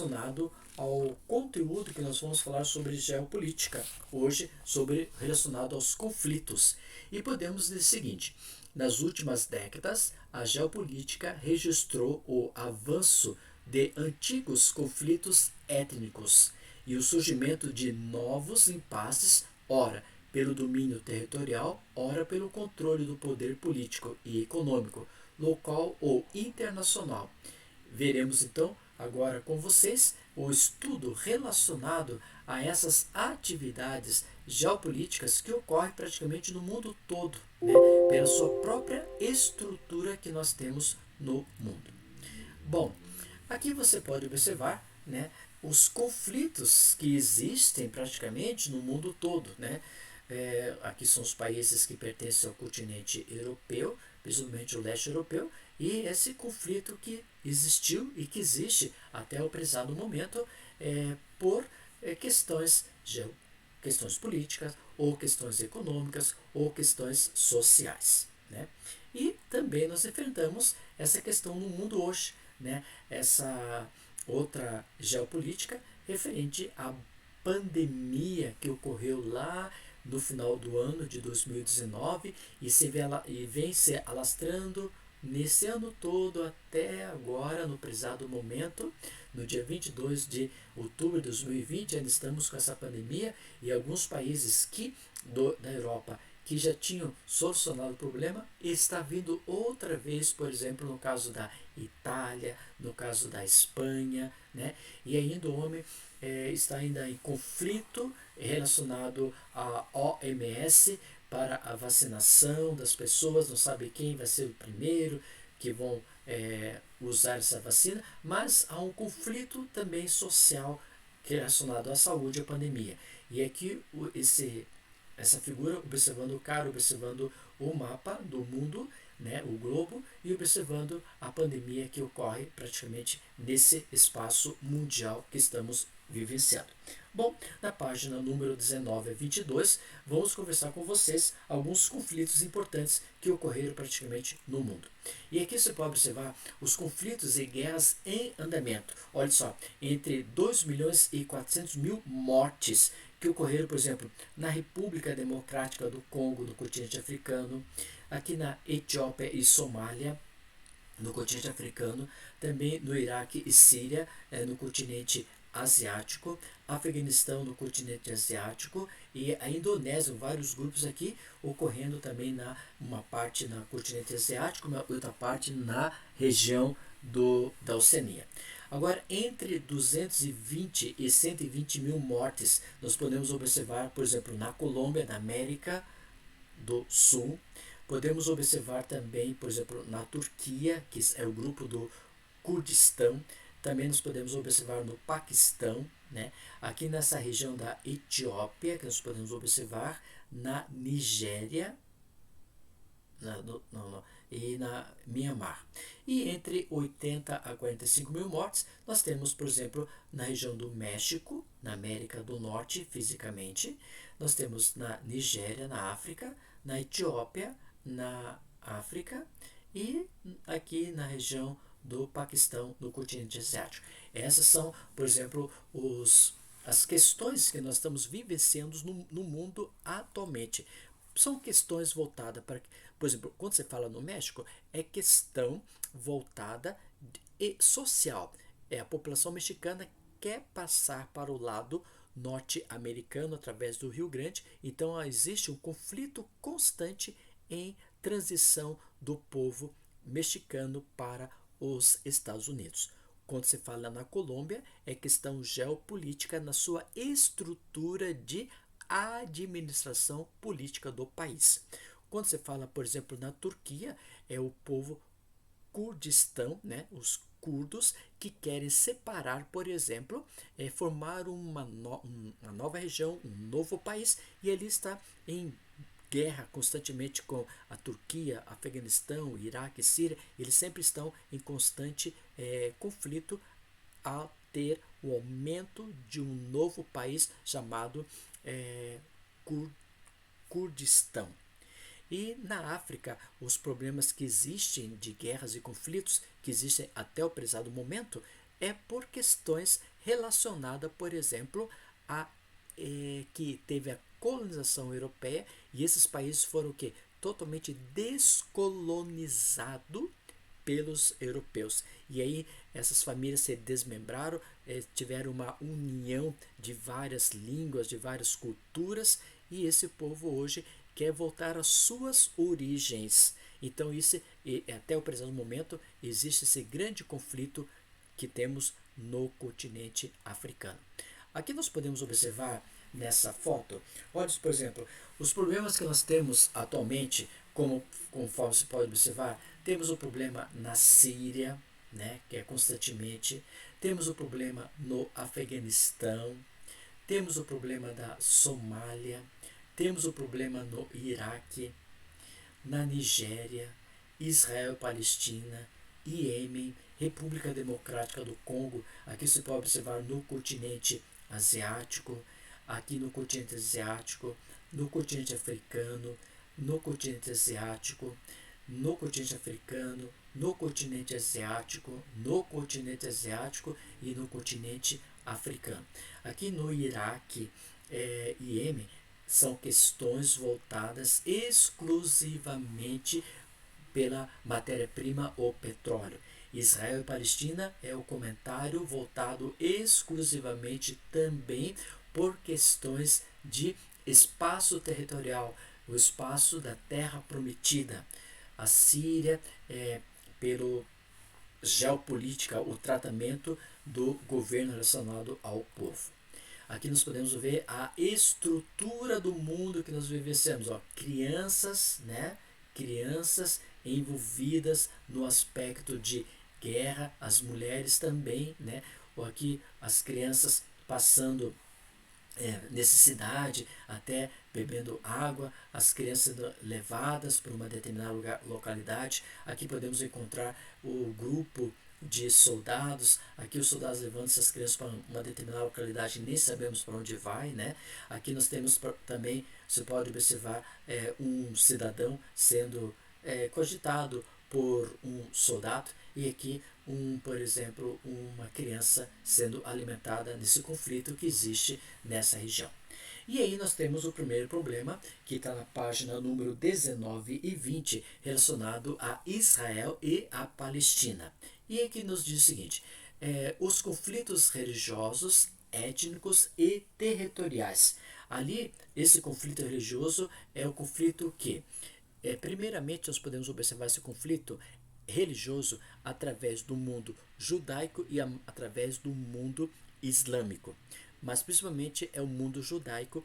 relacionado ao conteúdo que nós vamos falar sobre geopolítica, hoje relacionado aos conflitos. E podemos dizer o seguinte: nas últimas décadas, a geopolítica registrou o avanço de antigos conflitos étnicos e o surgimento de novos impasses, ora pelo domínio territorial, ora pelo controle do poder político e econômico, local ou internacional. Veremos então agora com vocês o estudo relacionado a essas atividades geopolíticas que ocorrem praticamente no mundo todo, né, pela sua própria estrutura que nós temos no mundo. Bom, aqui você pode observar, né, os conflitos que existem praticamente no mundo todo, né? Aqui são os países que pertencem ao continente europeu, principalmente o leste europeu, e esse conflito que existiu e que existe até o presente momento por questões políticas, ou questões econômicas, ou questões sociais, né? E também nós enfrentamos essa questão no mundo hoje, né? Essa outra geopolítica referente à pandemia que ocorreu lá no final do ano de 2019 e vem se alastrando nesse ano todo até agora, no prezado momento, no dia 22 de outubro de 2020, ainda estamos com essa pandemia e alguns países da Europa que já tinham solucionado o problema, está vindo outra vez, por exemplo, no caso da Itália, no caso da Espanha, né? E ainda o homem está ainda em conflito relacionado à OMS para a vacinação das pessoas, não sabe quem vai ser o primeiro que vão usar essa vacina, mas há um conflito também social relacionado à saúde e à pandemia. E aqui essa figura observando o cara, observando o mapa do mundo, né, o globo, e observando a pandemia que ocorre praticamente nesse espaço mundial que estamos vivenciando. Bom, na página número 19 a 22, vamos conversar com vocês alguns conflitos importantes que ocorreram praticamente no mundo. E aqui você pode observar os conflitos e guerras em andamento. Olha só, entre 2 milhões e 400 mil mortes que ocorreram, por exemplo, na República Democrática do Congo, no continente africano, aqui na Etiópia e Somália, no continente africano, também no Iraque e Síria, no continente asiático, Afeganistão no continente asiático e a Indonésia, vários grupos aqui ocorrendo também uma parte no continente asiático, uma outra parte na região da Oceania. Agora, entre 220 e 120 mil mortes, nós podemos observar, por exemplo, na Colômbia, na América do Sul. Podemos observar também, por exemplo, na Turquia, que é o grupo do Kurdistão. Também nós podemos observar no Paquistão, né? Aqui nessa região da Etiópia, que nós podemos observar na Nigéria, e na Myanmar. E entre 80 a 45 mil mortes, nós temos, por exemplo, na região do México, na América do Norte, fisicamente. Nós temos na Nigéria, na África, na Etiópia, na África e aqui na região do Paquistão, no continente asiático. Essas são, por exemplo, as questões que nós estamos vivenciando no mundo atualmente. São questões voltadas para, por exemplo, quando você fala no México, é questão voltada e social. A população mexicana quer passar para o lado norte-americano através do Rio Grande, então existe um conflito constante em transição do povo mexicano para os Estados Unidos. Quando se fala na Colômbia, é questão geopolítica na sua estrutura de administração política do país. Quando se fala, por exemplo, na Turquia, é o povo Kurdistão, né, os curdos, que querem separar, por exemplo, formar uma nova região, um novo país, e ele está em guerra constantemente com a Turquia, Afeganistão, Iraque, Síria. Eles sempre estão em constante conflito a ter o aumento de um novo país chamado Kurdistão. E na África, os problemas que existem de guerras e conflitos, que existem até o presente momento, é por questões relacionada, por exemplo, a que teve a colonização europeia e esses países foram o quê? Totalmente descolonizados pelos europeus. E aí essas famílias se desmembraram, tiveram uma união de várias línguas, de várias culturas, e esse povo hoje quer voltar às suas origens. Então isso, até o presente momento, existe esse grande conflito que temos no continente africano. Aqui nós podemos observar nessa foto, olha, por exemplo, os problemas que nós temos atualmente, conforme se pode observar, temos o problema na Síria, né, que é constantemente, temos o problema no Afeganistão, temos o problema da Somália, temos o problema no Iraque, na Nigéria, Israel e Palestina, Iêmen, República Democrática do Congo, aqui se pode observar no continente asiático, aqui no continente asiático, no continente africano, no continente asiático, no continente africano, no continente asiático, no continente asiático e no continente africano. Aqui no Iraque e Iêmen são questões voltadas exclusivamente pela matéria-prima ou petróleo. Israel e Palestina é o comentário voltado exclusivamente também por questões de espaço territorial, o espaço da terra prometida. A Síria pelo geopolítica, o tratamento do governo relacionado ao povo. Aqui nós podemos ver a estrutura do mundo que nós vivenciamos. Crianças, né? Crianças envolvidas no aspecto de guerra, as mulheres também, né? Ou aqui as crianças passando necessidade, até bebendo água, as crianças levadas para uma determinada localidade. Aqui podemos encontrar o grupo de soldados, aqui os soldados levando essas crianças para uma determinada localidade e nem sabemos para onde vai, né? Aqui nós temos também, você pode observar um cidadão sendo cogitado por um soldado e aqui por exemplo, uma criança sendo alimentada nesse conflito que existe nessa região. E aí nós temos o primeiro problema, que está na página número 19 e 20, relacionado a Israel e a Palestina. E aqui nos diz o seguinte, os conflitos religiosos, étnicos e territoriais. Ali, esse conflito religioso é o conflito que, primeiramente, nós podemos observar esse conflito religioso através do mundo judaico e através do mundo islâmico. Mas principalmente é o mundo judaico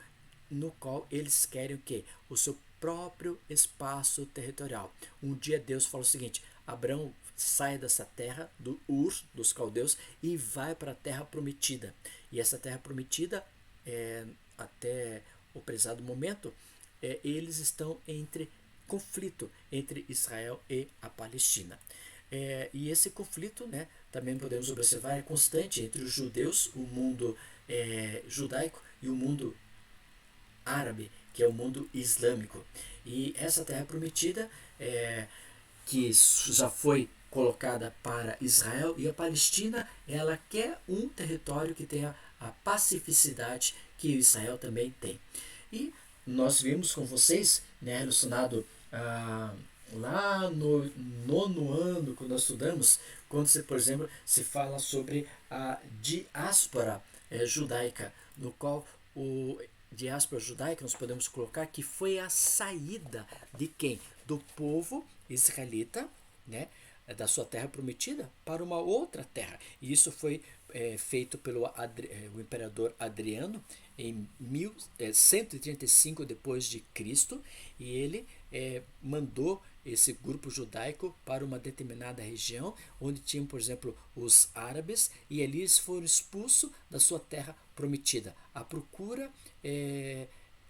no qual eles querem o quê? O seu próprio espaço territorial. Um dia Deus fala o seguinte, Abraão sai dessa terra, do Ur, dos caldeus, e vai para a terra prometida. E essa terra prometida, até o prezado momento, eles estão entre conflito entre Israel e a Palestina. E esse conflito, né, também podemos observar, é constante entre os judeus, o mundo judaico, e o mundo árabe, que é o mundo islâmico. E essa terra prometida, que já foi colocada para Israel, e a Palestina, ela quer um território que tenha a pacificidade que Israel também tem. E nós vimos com vocês, né, relacionado lá no 9º ano, quando nós estudamos, quando, por exemplo, se fala sobre a diáspora judaica, no qual o diáspora judaica nós podemos colocar que foi a saída de quem? Do povo israelita, né, da sua terra prometida para uma outra terra. E isso foi feito pelo o imperador Adriano em 135 depois de Cristo, e ele mandou esse grupo judaico para uma determinada região onde tinham, por exemplo, os árabes, e ali eles foram expulsos da sua terra prometida. A procura,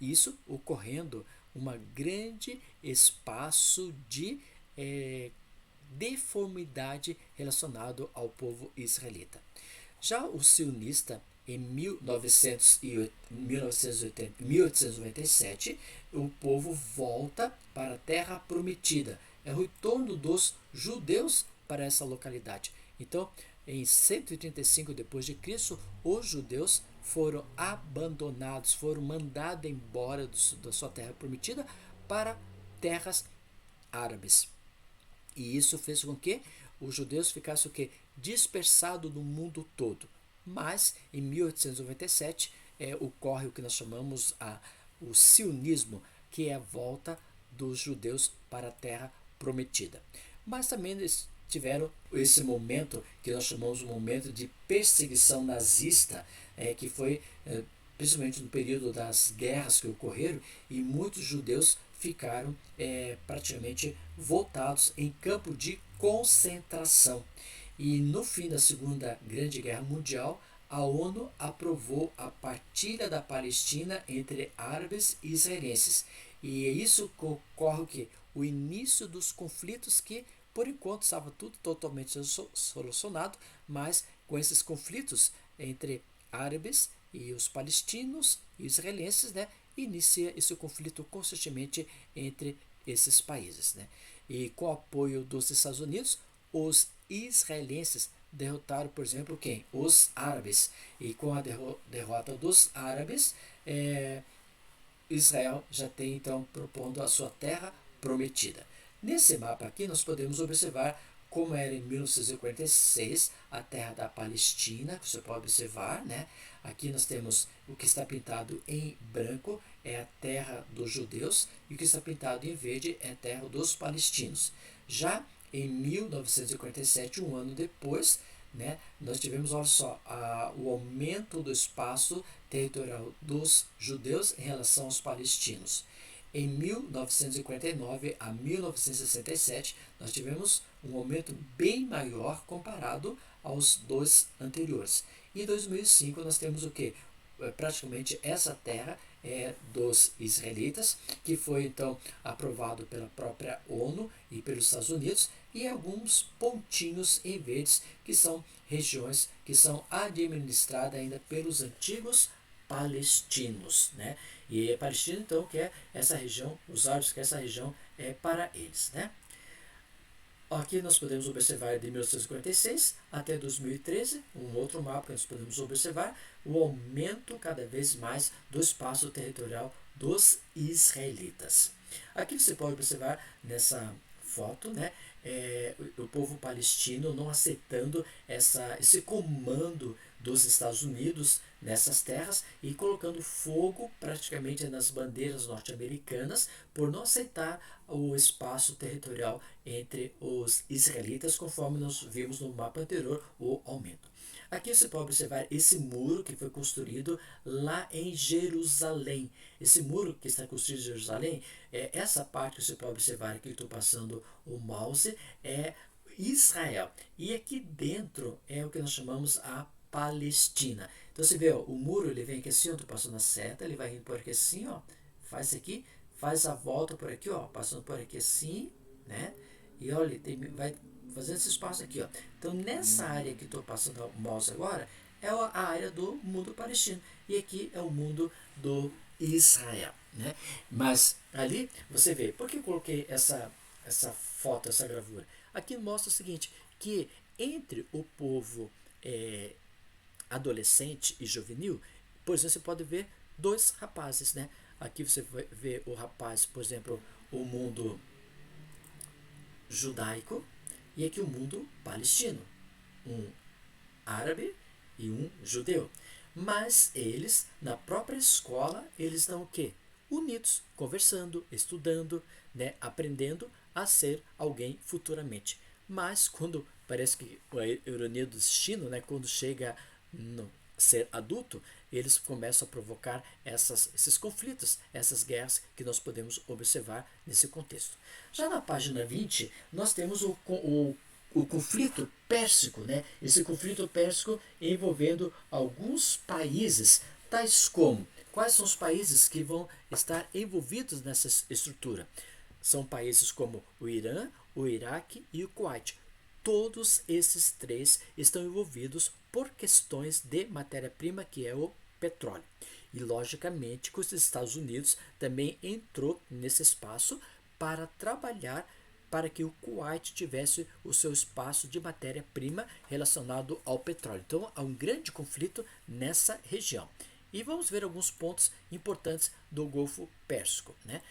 isso ocorrendo um grande espaço de deformidade relacionado ao povo israelita. Já o sionista, em 1897, o povo volta para a terra prometida. É o retorno dos judeus para essa localidade. Então, em 135 depois de Cristo, os judeus foram abandonados, foram mandados embora da sua terra prometida para terras árabes. E isso fez com que os judeus ficassem o quê? Dispersados no mundo todo. Mas em 1897 ocorre o que nós chamamos o sionismo, que é a volta dos judeus para a terra prometida. Mas também eles tiveram esse momento que nós chamamos de momento de perseguição nazista, que foi principalmente no período das guerras que ocorreram, e muitos judeus ficaram praticamente voltados em campo de concentração. E no fim da Segunda Grande Guerra Mundial, a ONU aprovou a partilha da Palestina entre árabes e israelenses. E é isso que ocorre o quê? O início dos conflitos que, por enquanto, estava tudo totalmente solucionado, mas com esses conflitos entre árabes e os palestinos e israelenses, né, inicia esse conflito constantemente entre esses países, né? E com o apoio dos Estados Unidos, os israelenses derrotaram, por exemplo, quem? Os árabes. E com a derrota dos árabes, Israel já tem então propondo a sua terra prometida. Nesse mapa aqui nós podemos observar como era em 1946 a terra da Palestina, que você pode observar, né? Aqui nós temos o que está pintado em branco é a terra dos judeus e o que está pintado em verde é a terra dos palestinos. Já em 1947, um ano depois, né, nós tivemos, olha só, o aumento do espaço territorial dos judeus em relação aos palestinos. Em 1949 a 1967, nós tivemos um aumento bem maior comparado aos dois anteriores. Em 2005, nós temos o que? Praticamente essa terra dos israelitas, que foi então aprovado pela própria ONU e pelos Estados Unidos, e alguns pontinhos em verdes, que são regiões que são administradas ainda pelos antigos palestinos, né? E a Palestina, então, quer essa região, os árabes querem essa região para eles, né? Aqui nós podemos observar de 1956 até 2013, um outro mapa que nós podemos observar, o aumento cada vez mais do espaço territorial dos israelitas. Aqui você pode observar nessa foto, né, o povo palestino não aceitando esse comando dos Estados Unidos nessas terras e colocando fogo praticamente nas bandeiras norte-americanas por não aceitar o espaço territorial entre os israelitas, conforme nós vimos no mapa anterior, o aumento. Aqui você pode observar esse muro que foi construído lá em Jerusalém. Esse muro que está construído em Jerusalém, essa parte que você pode observar aqui, que estou passando o mouse, é Israel. E aqui dentro é o que nós chamamos a Palestina. Então você vê, ó, o muro ele vem aqui assim, eu estou passando a seta, ele vai indo por aqui assim, ó, faz aqui, faz a volta por aqui, ó, passando por aqui assim, né? E olha, vai fazendo esse espaço aqui, ó. Então nessa área que estou passando o mouse agora é a área do mundo palestino e aqui é o mundo do Israel, né? Mas ali você vê, por que eu coloquei essa foto, essa gravura? Aqui mostra o seguinte, que entre o povo adolescente e juvenil, por exemplo, você pode ver dois rapazes, né? Aqui você vê o rapaz, por exemplo, o mundo judaico e aqui o mundo palestino, um árabe e um judeu. Mas eles, na própria escola, eles estão o quê? Unidos, conversando, estudando, né? Aprendendo a ser alguém futuramente. Mas quando parece que a ironia do destino, né? Quando chega no ser adulto, eles começam a provocar esses conflitos, essas guerras que nós podemos observar nesse contexto. Já na página 20, nós temos o conflito pérsico, né? Esse conflito pérsico envolvendo alguns países, tais como, quais são os países que vão estar envolvidos nessa estrutura? São países como o Irã, o Iraque e o Kuwait. Todos esses três estão envolvidos por questões de matéria-prima, que é o petróleo. E, logicamente, que os Estados Unidos também entrou nesse espaço para trabalhar para que o Kuwait tivesse o seu espaço de matéria-prima relacionado ao petróleo. Então, há um grande conflito nessa região. E vamos ver alguns pontos importantes do Golfo Pérsico, né?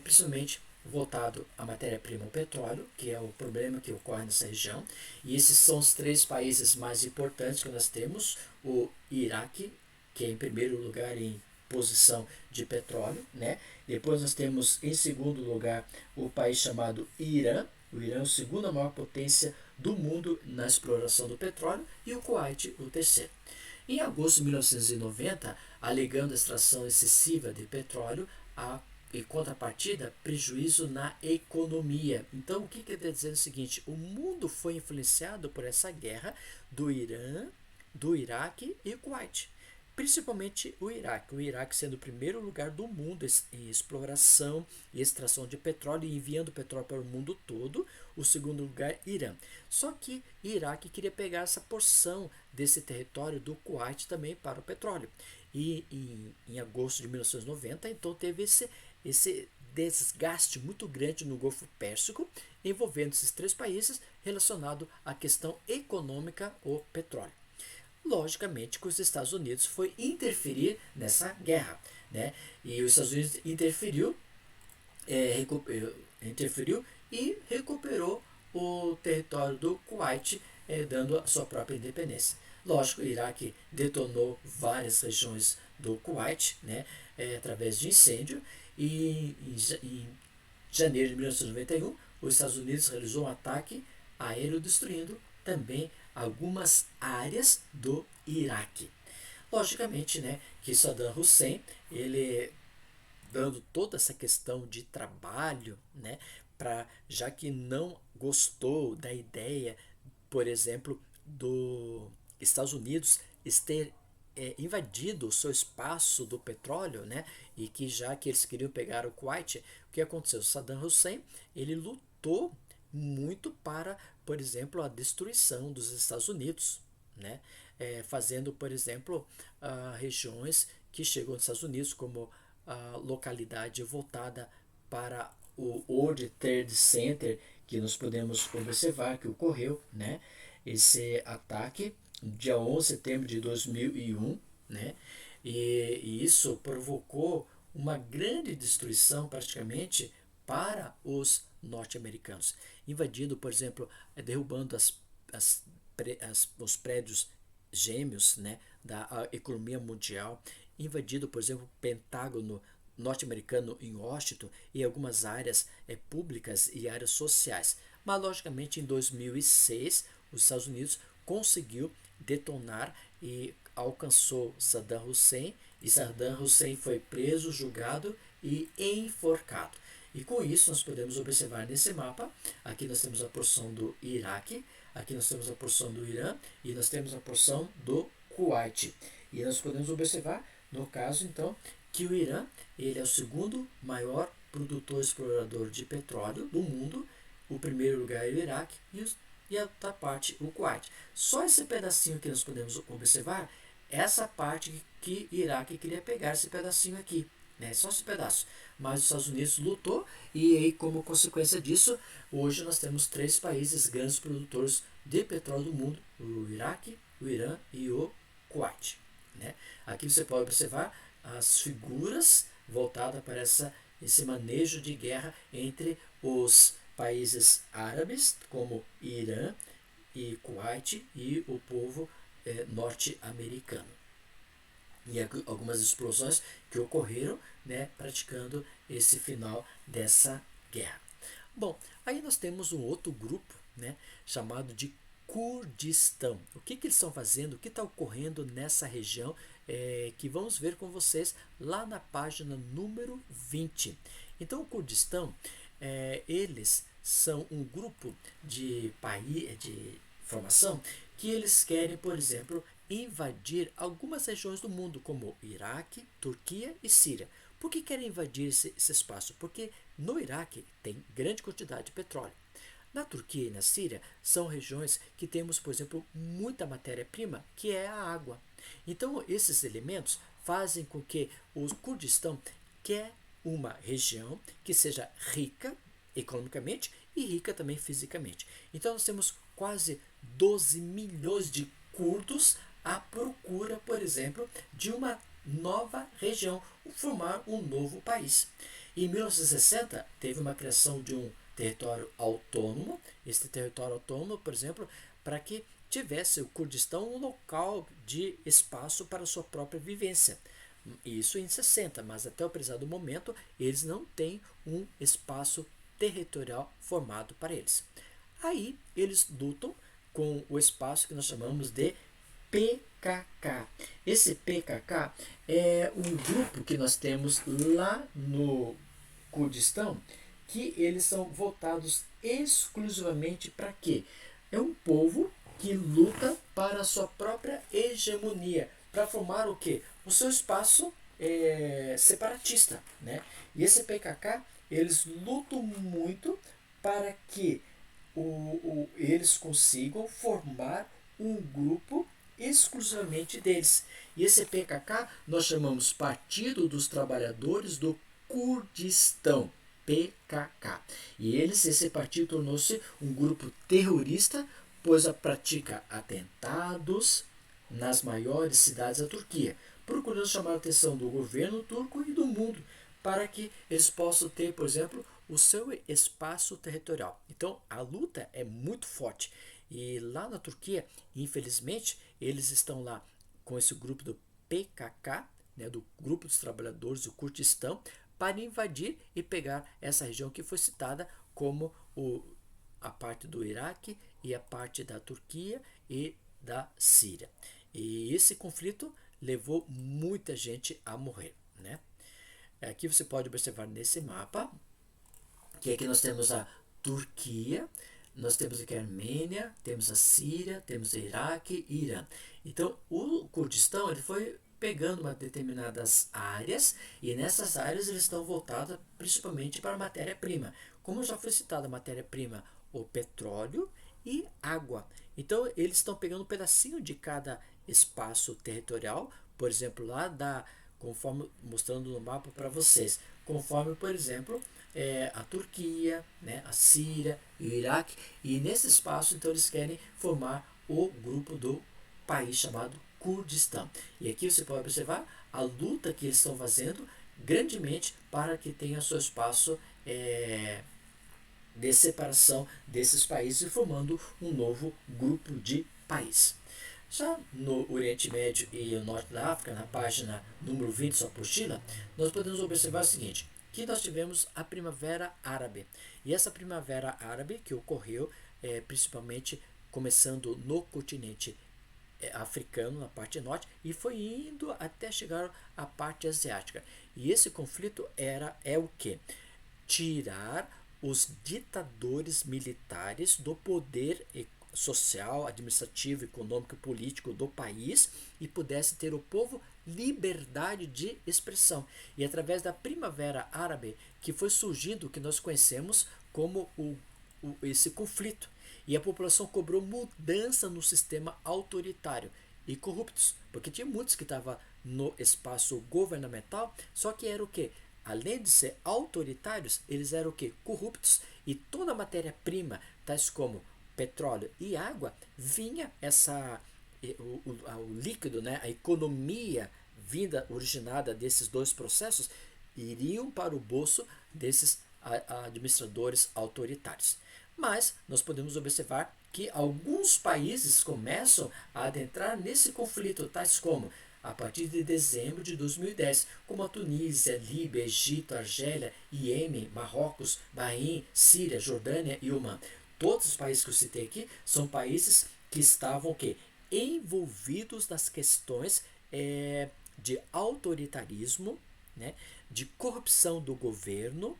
Principalmente voltado à matéria-prima, o petróleo, que é o problema que ocorre nessa região. E esses são os três países mais importantes que nós temos: o Iraque, que é em primeiro lugar em posição de petróleo, né? Depois nós temos em segundo lugar o país chamado Irã. O Irã é a segunda maior potência do mundo na exploração do petróleo, e o Kuwait o terceiro. Em agosto de 1990, alegando extração excessiva de petróleo, em contrapartida, prejuízo na economia. Então, o que ele está dizendo é o seguinte: o mundo foi influenciado por essa guerra do Irã, do Iraque e Kuwait. Principalmente o Iraque sendo o primeiro lugar do mundo em exploração e extração de petróleo e enviando petróleo para o mundo todo. O segundo lugar, Irã. Só que o Iraque queria pegar essa porção desse território do Kuwait também para o petróleo. E em agosto de 1990, então teve esse desgaste muito grande no Golfo Pérsico, envolvendo esses três países relacionado à questão econômica, o petróleo. Logicamente que os Estados Unidos foi interferir nessa guerra, né? E os Estados Unidos interferiu e recuperou o território do Kuwait, dando a sua própria independência. Lógico, o Iraque detonou várias regiões do Kuwait, né, através de incêndio, e em janeiro de 1991, os Estados Unidos realizou um ataque aéreo destruindo também algumas áreas do Iraque. Logicamente, né, que Saddam Hussein, ele dando toda essa questão de trabalho, né, já que não gostou da ideia, por exemplo, do Estados Unidos ter invadido o seu espaço do petróleo, né, e que já que eles queriam pegar o Kuwait, o que aconteceu? Saddam Hussein, ele lutou muito para, por exemplo, a destruição dos Estados Unidos, né? Fazendo, por exemplo, regiões que chegam aos Estados Unidos, como a localidade voltada para o World Trade Center, que nós podemos observar que ocorreu, né? Esse ataque dia 11 de setembro de 2001, né? E isso provocou uma grande destruição praticamente para os norte-americanos, invadindo, por exemplo, derrubando os prédios gêmeos, né, da economia mundial, invadido, por exemplo, o Pentágono norte-americano em Washington e algumas áreas públicas e áreas sociais. Mas, logicamente, em 2006, os Estados Unidos conseguiu detonar e alcançou Saddam Hussein, e Saddam Hussein foi preso, julgado e enforcado. E com isso nós podemos observar nesse mapa, aqui nós temos a porção do Iraque, aqui nós temos a porção do Irã e nós temos a porção do Kuwait. E nós podemos observar, no caso então, que o Irã, ele é o segundo maior produtor explorador de petróleo do mundo. O primeiro lugar é o Iraque e a outra parte o Kuwait. Só esse pedacinho que nós podemos observar, essa parte que o Iraque queria pegar, esse pedacinho aqui, né? Só esse pedaço. Mas os Estados Unidos lutou e aí, como consequência disso, hoje nós temos três países grandes produtores de petróleo do mundo: o Iraque, o Irã e o Kuwait, né? Aqui você pode observar as figuras voltadas para esse manejo de guerra entre os países árabes, como Irã e Kuwait, e o povo norte-americano. E algumas explosões que ocorreram, né, praticando esse final dessa guerra. Bom, aí nós temos um outro grupo, né, chamado de Kurdistão. O que eles estão fazendo, o que está ocorrendo nessa região, que vamos ver com vocês lá na página número 20. Então, o Kurdistão, eles são um grupo de formação que eles querem, por exemplo, invadir algumas regiões do mundo, como Iraque, Turquia e Síria. Por que querem invadir esse espaço? Porque no Iraque tem grande quantidade de petróleo. Na Turquia e na Síria são regiões que temos, por exemplo, muita matéria-prima, que é a água. Então, esses elementos fazem com que o Kurdistão quer uma região que seja rica economicamente e rica também fisicamente. Então nós temos quase 12 milhões de curdos à procura, por exemplo, de uma nova região, formar um novo país. Em 1960, teve uma criação de um território autônomo. Este território autônomo, por exemplo, para que tivesse o Kurdistão um local de espaço para sua própria vivência. Isso em 60, mas até o presente momento eles não têm um espaço territorial formado para eles. Aí eles lutam com o espaço que nós chamamos de PKK. Esse PKK é um grupo que nós temos lá no Kurdistão, que eles são voltados exclusivamente para quê? É um povo que luta para a sua própria hegemonia, para formar o quê? O seu espaço separatista, né? E esse PKK, eles lutam muito para que eles consigam formar um grupo exclusivamente deles. E esse PKK nós chamamos Partido dos Trabalhadores do Kurdistão, PKK. E esse partido tornou-se um grupo terrorista, pois pratica atentados nas maiores cidades da Turquia, procurando chamar a atenção do governo turco e do mundo para que eles possam ter, por exemplo, o seu espaço territorial. Então a luta é muito forte. E lá na Turquia, infelizmente, eles estão lá com esse grupo do PKK, né, do Grupo dos Trabalhadores do Kurdistão, para invadir e pegar essa região que foi citada como a parte do Iraque e a parte da Turquia e da Síria. E esse conflito levou muita gente a morrer, né? Aqui você pode observar nesse mapa que aqui nós temos a Turquia, nós temos aqui a Armênia, temos a Síria, temos o Iraque e Irã. Então o Kurdistão ele foi pegando uma determinadas áreas e nessas áreas eles estão voltados principalmente para a matéria-prima. Como já foi citada a matéria-prima, o petróleo e água. Então eles estão pegando um pedacinho de cada espaço territorial, por exemplo, lá conforme mostrando no mapa para vocês, conforme, por exemplo, a Turquia, né, a Síria e o Iraque, e nesse espaço então eles querem formar o grupo do país chamado Kurdistão. E aqui você pode observar a luta que eles estão fazendo grandemente para que tenha seu espaço de separação desses países, formando um novo grupo de país. Já no Oriente Médio e no Norte da África, na página número 20 da sua apostila, nós podemos observar o seguinte, que nós tivemos a Primavera Árabe. E essa Primavera Árabe que ocorreu principalmente começando no continente africano, na parte norte, e foi indo até chegar à parte asiática. E esse conflito é o que? Tirar os ditadores militares do poder social, administrativo, econômico e político do país e pudesse ter o povo liberdade de expressão. E através da Primavera Árabe que foi surgindo o que nós conhecemos como esse conflito. E a população cobrou mudança no sistema autoritário e corruptos, porque tinha muitos que estavam no espaço governamental, só que era o quê? Além de ser autoritários, eles eram o quê? Corruptos. E toda a matéria-prima, tais como petróleo e água, vinha o líquido, né? A economia originada desses dois processos, iriam para o bolso desses administradores autoritários. Mas nós podemos observar que alguns países começam a adentrar nesse conflito, tais como a partir de dezembro de 2010, como a Tunísia, Líbia, Egito, Argélia, Iêmen, Marrocos, Bahrein, Síria, Jordânia e Omã. Todos os países que eu citei aqui são países que estavam envolvidos nas questões de autoritarismo, né, de corrupção do governo,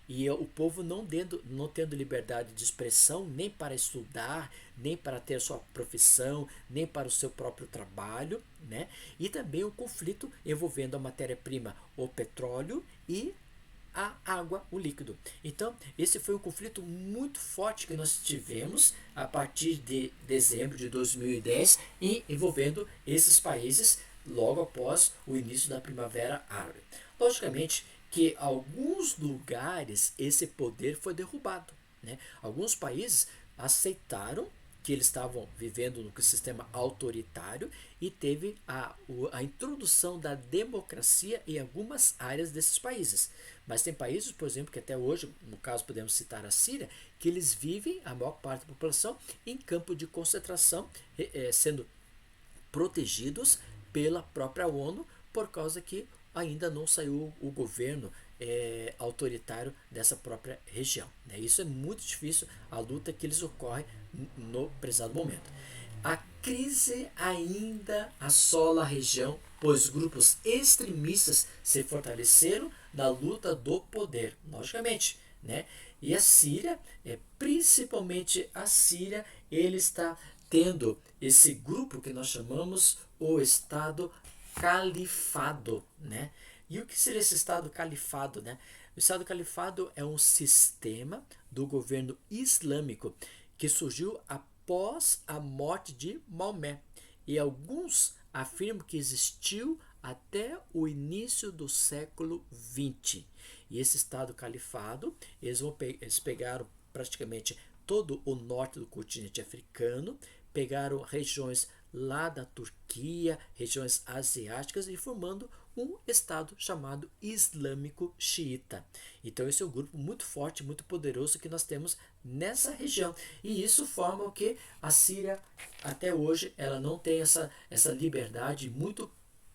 e o povo não tendo liberdade de expressão nem para estudar, nem para ter sua profissão, nem para o seu próprio trabalho, né? E também o conflito envolvendo a matéria-prima, o petróleo e a água, o líquido. Então, esse foi um conflito muito forte que nós tivemos a partir de dezembro de 2010 e envolvendo esses países logo após o início da Primavera Árabe. Logicamente que alguns lugares esse poder foi derrubado, né? Alguns países aceitaram que eles estavam vivendo no sistema autoritário e teve a introdução da democracia em algumas áreas desses países. Mas tem países, por exemplo, que até hoje, no caso podemos citar a Síria, que eles vivem, a maior parte da população, em campo de concentração, sendo protegidos pela própria ONU, por causa que ainda não saiu o governo autoritário dessa própria região. Né? Isso é muito difícil, a luta que eles ocorrem no prezado momento. A crise ainda assola a região, pois grupos extremistas se fortaleceram na luta do poder, logicamente. Né? E a Síria, principalmente a Síria, ele está tendo esse grupo que nós chamamos o Estado Califado, né? E o que seria esse Estado Califado, né? O Estado Califado é um sistema do governo islâmico que surgiu após a morte de Maomé. E alguns afirmam que existiu até o início do século XX. E esse Estado Califado, eles pegaram praticamente todo o norte do continente africano, pegaram regiões lá da Turquia, regiões asiáticas e formando um estado chamado Islâmico Xiita. Então esse é um grupo muito forte, muito poderoso que nós temos nessa região. E isso forma o que a Síria até hoje ela não tem essa liberdade,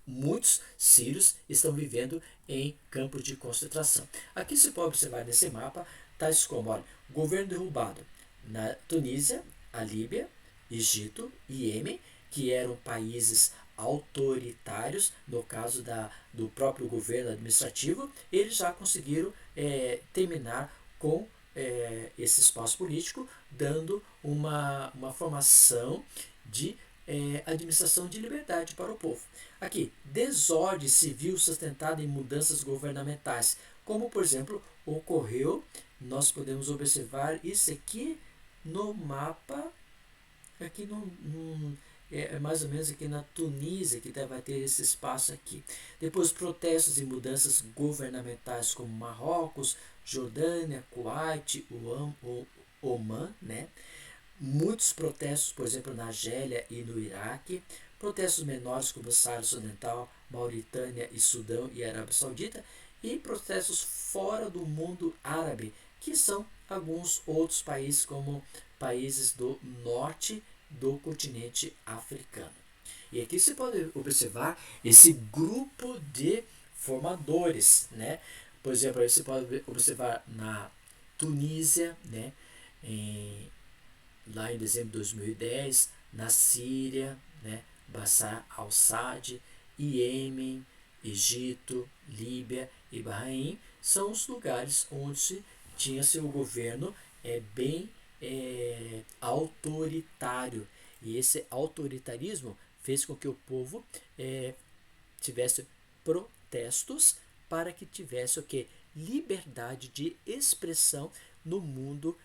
muitos sírios estão vivendo em campos de concentração. Aqui se pode observar nesse mapa tais como, olha, governo derrubado na Tunísia, a Líbia, Egito e Iêmen, que eram países autoritários, no caso do próprio governo administrativo, eles já conseguiram terminar com esse espaço político, dando uma formação de administração de liberdade para o povo. Aqui, desordem civil sustentada em mudanças governamentais, como por exemplo ocorreu, nós podemos observar isso aqui no mapa, aqui mais ou menos aqui na Tunísia, que vai ter esse espaço aqui. Depois protestos e mudanças governamentais como Marrocos, Jordânia, Kuwait, Oman, né? Muitos protestos, por exemplo, na Argélia e no Iraque, protestos menores como Sáhara Ocidental, Mauritânia e Sudão e Arábia Saudita, e protestos fora do mundo árabe, que são alguns outros países, como países do norte do continente africano. E aqui você pode observar esse grupo de formadores, né? Por exemplo, aí você pode observar na Tunísia, né? Lá em dezembro de 2010, na Síria, né? Bashar al-Assad, Iêmen, Egito, Líbia e Bahrein são os lugares onde tinha seu governo bem autoritário. E esse autoritarismo fez com que o povo tivesse protestos para que tivesse o que? Liberdade de expressão no mundo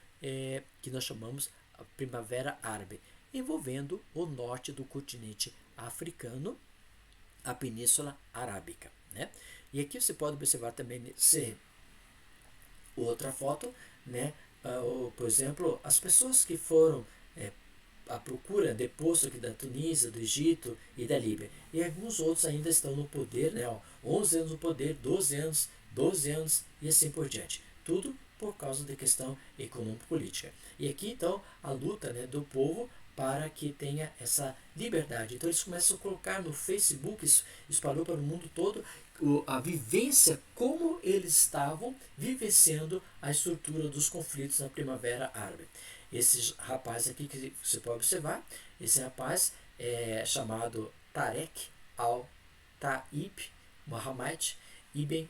que nós chamamos a Primavera Árabe, envolvendo o norte do continente africano, a Península Arábica. Né? E aqui você pode observar também outra foto, né? Por exemplo, as pessoas que foram à procura deposto aqui da Tunísia, do Egito e da Líbia. E alguns outros ainda estão no poder, né? 11 anos no poder, 12 anos, 12 anos e assim por diante. Tudo por causa da questão econômico-política. E aqui, então, a luta, né, do povo para que tenha essa liberdade. Então, eles começam a colocar no Facebook, isso espalhou para o mundo todo, a vivência, como eles estavam vivenciando a estrutura dos conflitos na Primavera Árabe. Esse rapaz aqui que você pode observar, esse rapaz é chamado Tarek al-Taib Mohammed Ibn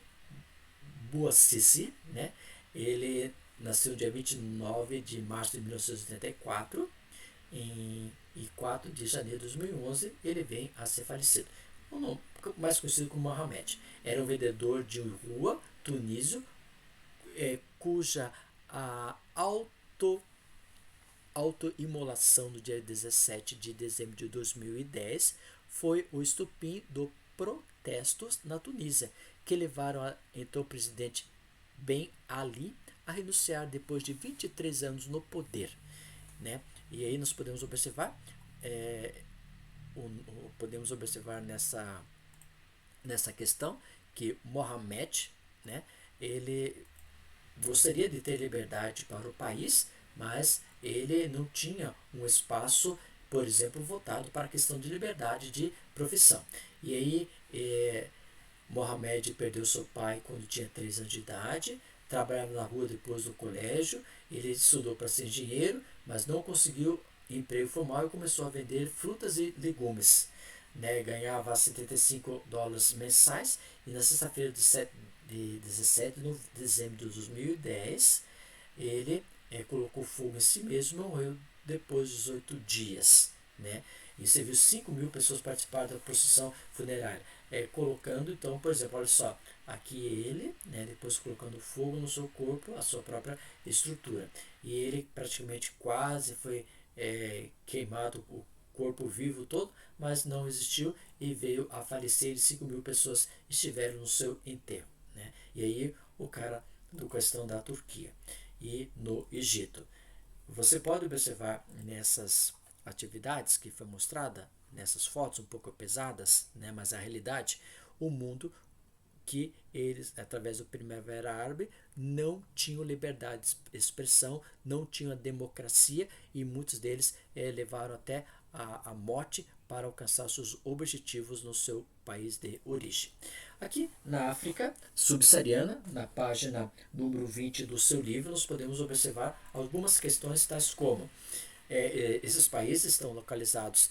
Bouazizi, né? Ele nasceu no dia 29 de março de 1984 e 4 de janeiro de 2011 ele vem a ser falecido. O nome mais conhecido como Mohamed. Era um vendedor de rua tunísio cuja autoimolação no dia 17 de dezembro de 2010 foi o estupim do protestos na Tunísia, que levaram então o presidente Ben Ali a renunciar depois de 23 anos no poder, né? E aí nós podemos observar, podemos observar nessa questão que Mohamed, né, ele gostaria de ter liberdade para o país, mas ele não tinha um espaço, por exemplo, voltado para a questão de liberdade de profissão. E aí Mohamed perdeu seu pai quando tinha 3 anos de idade, trabalhava na rua depois do colégio, ele estudou para ser engenheiro, mas não conseguiu emprego formal e começou a vender frutas e legumes. Né, ganhava $75 mensais e na sexta-feira de 17 de dezembro de 2010 ele colocou fogo em si mesmo e morreu depois de 18 dias. Né? E você viu 5 mil pessoas participaram da procissão funerária. Colocando, então, por exemplo, olha só, aqui ele, né, depois colocando fogo no seu corpo, a sua própria estrutura. E ele praticamente quase foi queimado, o corpo vivo todo, mas não resistiu e veio a falecer e 5 mil pessoas estiveram no seu enterro. Né? E aí o cara do questão da Turquia e no Egito. Você pode observar nessas atividades que foi mostrada, nessas fotos um pouco pesadas, né, mas a realidade, o mundo que eles, através do Primavera Árabe, não tinham liberdade de expressão, não tinham democracia e muitos deles levaram até a morte para alcançar seus objetivos no seu país de origem. Aqui na África subsaariana, na página número 20 do seu livro, nós podemos observar algumas questões tais como esses países estão localizados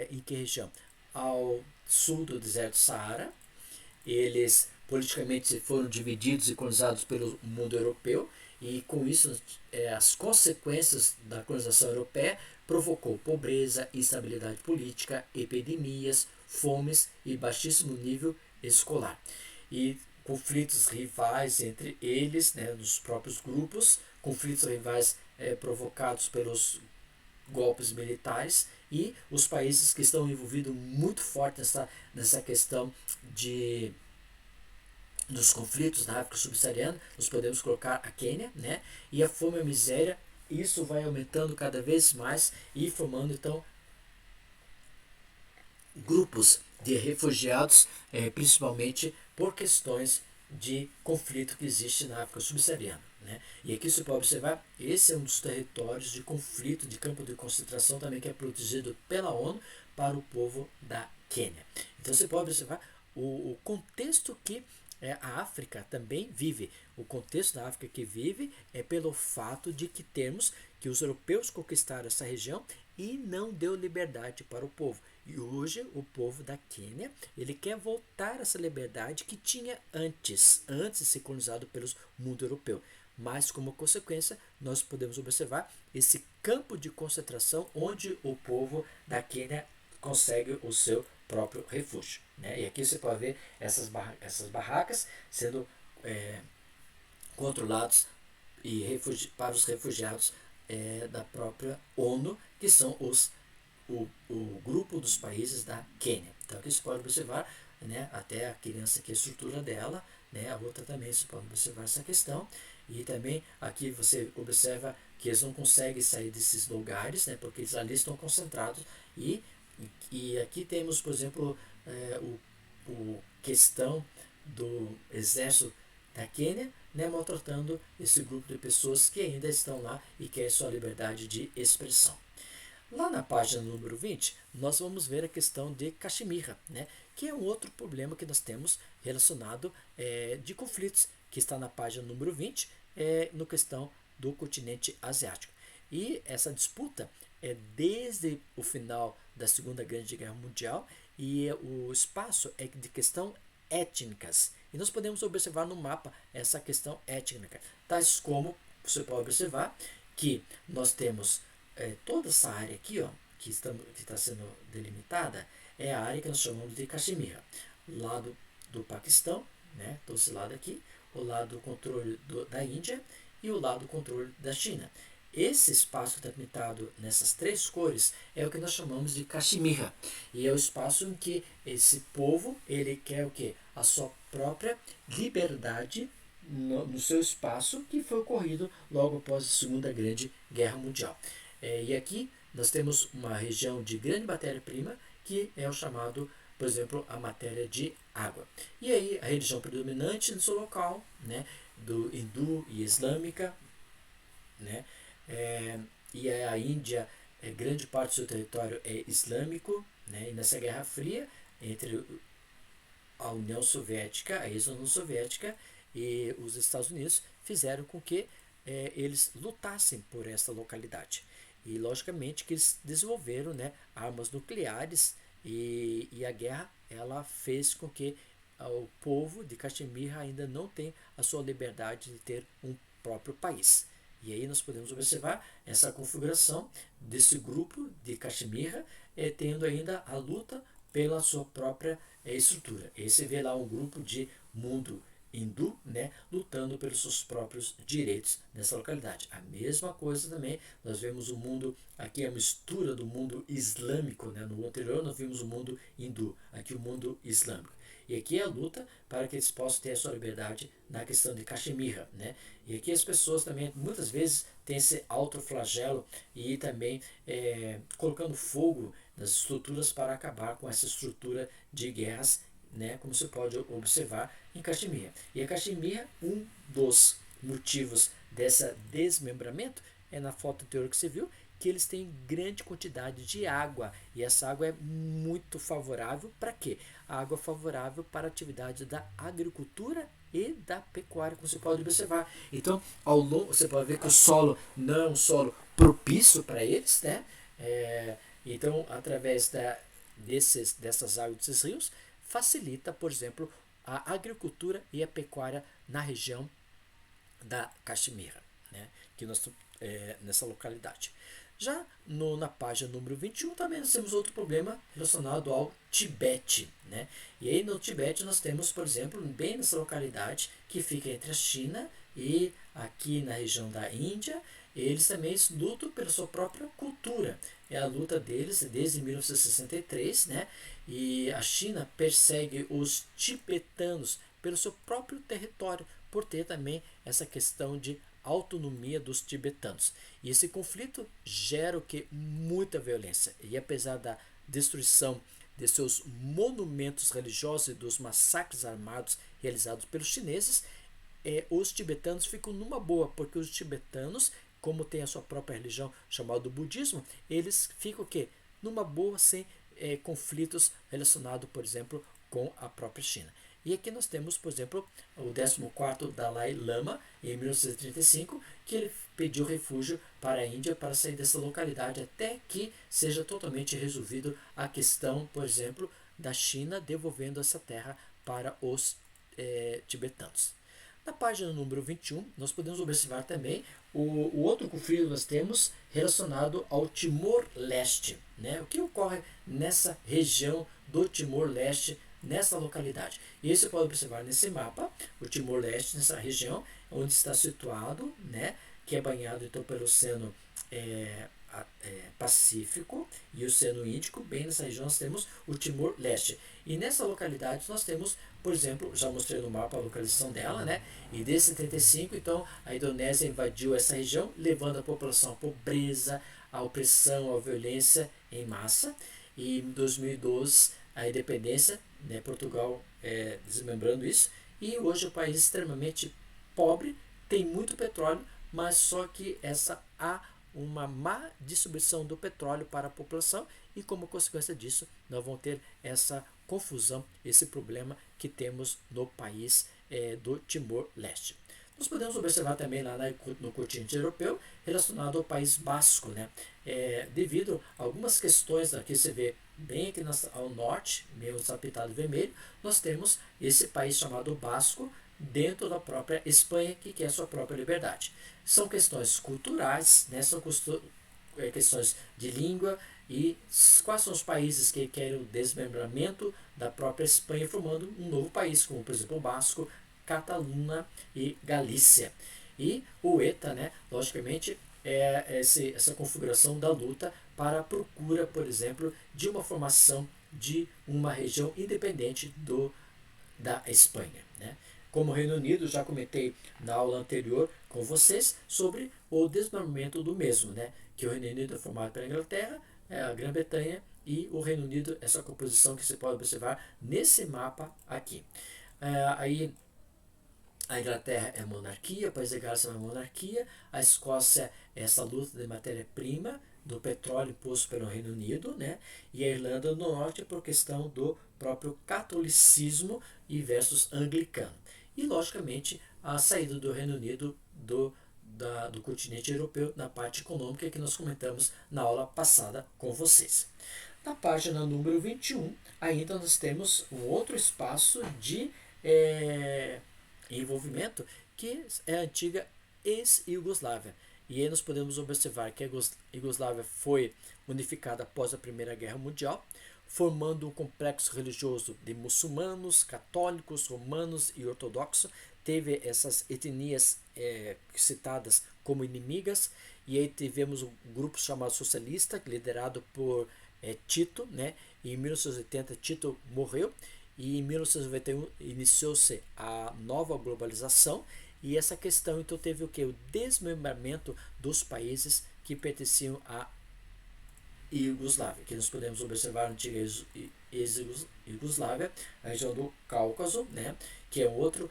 em que região? Ao sul do deserto Saara. Eles politicamente foram divididos e colonizados pelo mundo europeu e com isso as consequências da colonização europeia provocou pobreza, instabilidade política, epidemias, fomes e baixíssimo nível escolar. E conflitos rivais entre eles, né, nos próprios grupos, conflitos rivais provocados pelos golpes militares e os países que estão envolvidos muito forte nessa questão dos conflitos na África subsaariana, nós podemos colocar a Quênia, né? E a fome e a miséria, isso vai aumentando cada vez mais e formando então grupos de refugiados, principalmente por questões de conflito que existe na África subsaariana. Né? E aqui você pode observar, esse é um dos territórios de conflito, de campo de concentração também que é protegido pela ONU para o povo da Quênia. Então você pode observar o contexto que a África também vive. O contexto da África que vive é pelo fato de que os europeus conquistaram essa região e não deu liberdade para o povo. E hoje o povo da Quênia, ele quer voltar a essa liberdade que tinha antes de ser colonizado pelos mundo europeu. Mas como consequência, nós podemos observar esse campo de concentração onde o povo da Quênia consegue o seu próprio refúgio. Né? E aqui você pode ver essas barracas sendo controladas para os refugiados da própria ONU, que são o grupo dos países da Quênia. Então aqui você pode observar, né, até a criança aqui, a estrutura dela, né, a outra também você pode observar essa questão. E também aqui você observa que eles não conseguem sair desses lugares, né, porque eles ali estão concentrados. E aqui temos, por exemplo, o questão do exército da Quênia, né, maltratando esse grupo de pessoas que ainda estão lá e querem sua liberdade de expressão. Lá na página número 20, nós vamos ver a questão de Caxemira, né, que é um outro problema que nós temos relacionado de conflitos, que está na página número 20, no questão do continente asiático. E essa disputa é desde o final da Segunda Grande Guerra Mundial e o espaço é de questão étnicas. E nós podemos observar no mapa essa questão étnica, tais como você pode observar que nós temos toda essa área aqui, ó, que está sendo delimitada, é a área que nós chamamos de Caxemira. O lado do Paquistão, né, todo esse lado aqui, o lado do controle da Índia e o lado do controle da China. Esse espaço delimitado nessas 3 cores é o que nós chamamos de Caxemira. E é o espaço em que esse povo ele quer o quê? A sua própria liberdade no seu espaço, que foi ocorrido logo após a Segunda Grande Guerra Mundial. E aqui nós temos uma região de grande matéria-prima, que é o chamado, por exemplo, a matéria de água. E aí a religião predominante no seu local, né, do hindu e islâmica, né, e a Índia, grande parte do seu território é islâmico, né, e nessa Guerra Fria entre a União Soviética, a ex-União Soviética e os Estados Unidos fizeram com que eles lutassem por essa localidade. E logicamente que eles desenvolveram, né, armas nucleares, e a guerra ela fez com que o povo de Caxemira ainda não tenha a sua liberdade de ter um próprio país. E aí nós podemos observar essa configuração desse grupo de Caxemira, tendo ainda a luta pela sua própria estrutura. E aí você vê lá um grupo de mundo hindu, né, lutando pelos seus próprios direitos nessa localidade. A mesma coisa também, nós vemos o mundo, aqui é a mistura do mundo islâmico, né, no anterior nós vimos o mundo hindu, aqui o mundo islâmico. E aqui é a luta para que eles possam ter a sua liberdade na questão de Caxemira, né? E aqui as pessoas também, muitas vezes, têm esse autoflagelo e também colocando fogo nas estruturas para acabar com essa estrutura de guerras, né, como você pode observar em Caxemira. E a Caxemira, um dos motivos desse desmembramento é na foto anterior que você viu, que eles têm grande quantidade de água, e essa água é muito favorável para quê? A água é favorável para a atividade da agricultura e da pecuária, como você pode observar. Então, ao longo, você pode ver que o solo não é um solo propício para eles, né? Então, através dessas águas desses rios, facilita, por exemplo, a agricultura e a pecuária na região da Caxemira, né? Que nós nessa localidade. Já na página número 21 também nós temos outro problema relacionado ao Tibete, né? E aí no Tibete nós temos, por exemplo, bem nessa localidade que fica entre a China e aqui na região da Índia, eles também lutam pela sua própria cultura. É a luta deles desde 1963, né? E a China persegue os tibetanos pelo seu próprio território, por ter também essa questão de autonomia dos tibetanos. E esse conflito gera o que? Muita violência. E apesar da destruição de seus monumentos religiosos e dos massacres armados realizados pelos chineses, os tibetanos ficam numa boa, porque os tibetanos, como tem a sua própria religião chamada budismo, eles ficam o quê? Numa boa, sem conflitos relacionados, por exemplo, com a própria China. E aqui nós temos, por exemplo, o 14º Dalai Lama, em 1935, que ele pediu refúgio para a Índia para sair dessa localidade até que seja totalmente resolvido a questão, por exemplo, da China devolvendo essa terra para os tibetanos. Na página número 21, nós podemos observar também o outro conflito que nós temos relacionado ao Timor-Leste, né? O que ocorre nessa região do Timor-Leste, nessa localidade? E você pode observar nesse mapa o Timor-Leste, nessa região onde está situado, né? Que é banhado então pelo Oceano Pacífico e o Oceano Índico. Bem nessa região nós temos o Timor-Leste. E nessa localidade nós temos, por exemplo, já mostrei no mapa a localização dela, né? E desde 75, então, a Indonésia invadiu essa região, levando a população à pobreza, à opressão, à violência em massa. E em 2012, a independência, né? Portugal desmembrando isso. E hoje o país é extremamente pobre, tem muito petróleo, mas só que há uma má distribuição do petróleo para a população, e como consequência disso nós vamos ter essa confusão, esse problema que temos no país do Timor-Leste. Nós podemos observar também lá no continente europeu relacionado ao país basco, né? Devido a algumas questões, aqui você vê bem aqui ao norte, meio pintado vermelho, nós temos esse país chamado Basco dentro da própria Espanha, que quer a sua própria liberdade. São questões culturais, né? São questões de língua, e quais são os países que querem o desmembramento da própria Espanha, formando um novo país, como por exemplo o Basco, Catalunha e Galícia. E o ETA, né, logicamente, essa configuração da luta para a procura, por exemplo, de uma formação de uma região independente da Espanha, né? Como o Reino Unido, já comentei na aula anterior com vocês sobre o desmembramento do mesmo, né? Que o Reino Unido é formado pela Inglaterra, a Grã-Bretanha e o Reino Unido, essa composição que você pode observar nesse mapa aqui. Aí a Inglaterra é monarquia, o País de Gales é uma monarquia, a Escócia é essa luta de matéria-prima do petróleo imposto pelo Reino Unido, né? E a Irlanda do Norte por questão do próprio catolicismo e versus anglicano. E, logicamente, a saída do Reino Unido do continente europeu na parte econômica que nós comentamos na aula passada com vocês. Na página número 21, ainda nós temos um outro espaço de envolvimento que é a antiga ex-Iugoslávia. E aí nós podemos observar que a Iugoslávia foi unificada após a Primeira Guerra Mundial, formando um complexo religioso de muçulmanos, católicos, romanos e ortodoxos. Teve essas etnias citadas como inimigas, e aí tivemos um grupo chamado socialista, liderado por Tito, né? E em 1980 Tito morreu, e em 1991 iniciou-se a nova globalização, e essa questão então teve o que? O desmembramento dos países que pertenciam à Iugoslávia, que nós podemos observar a antiga ex-Iugoslávia, a região do Cáucaso, né? Que é outro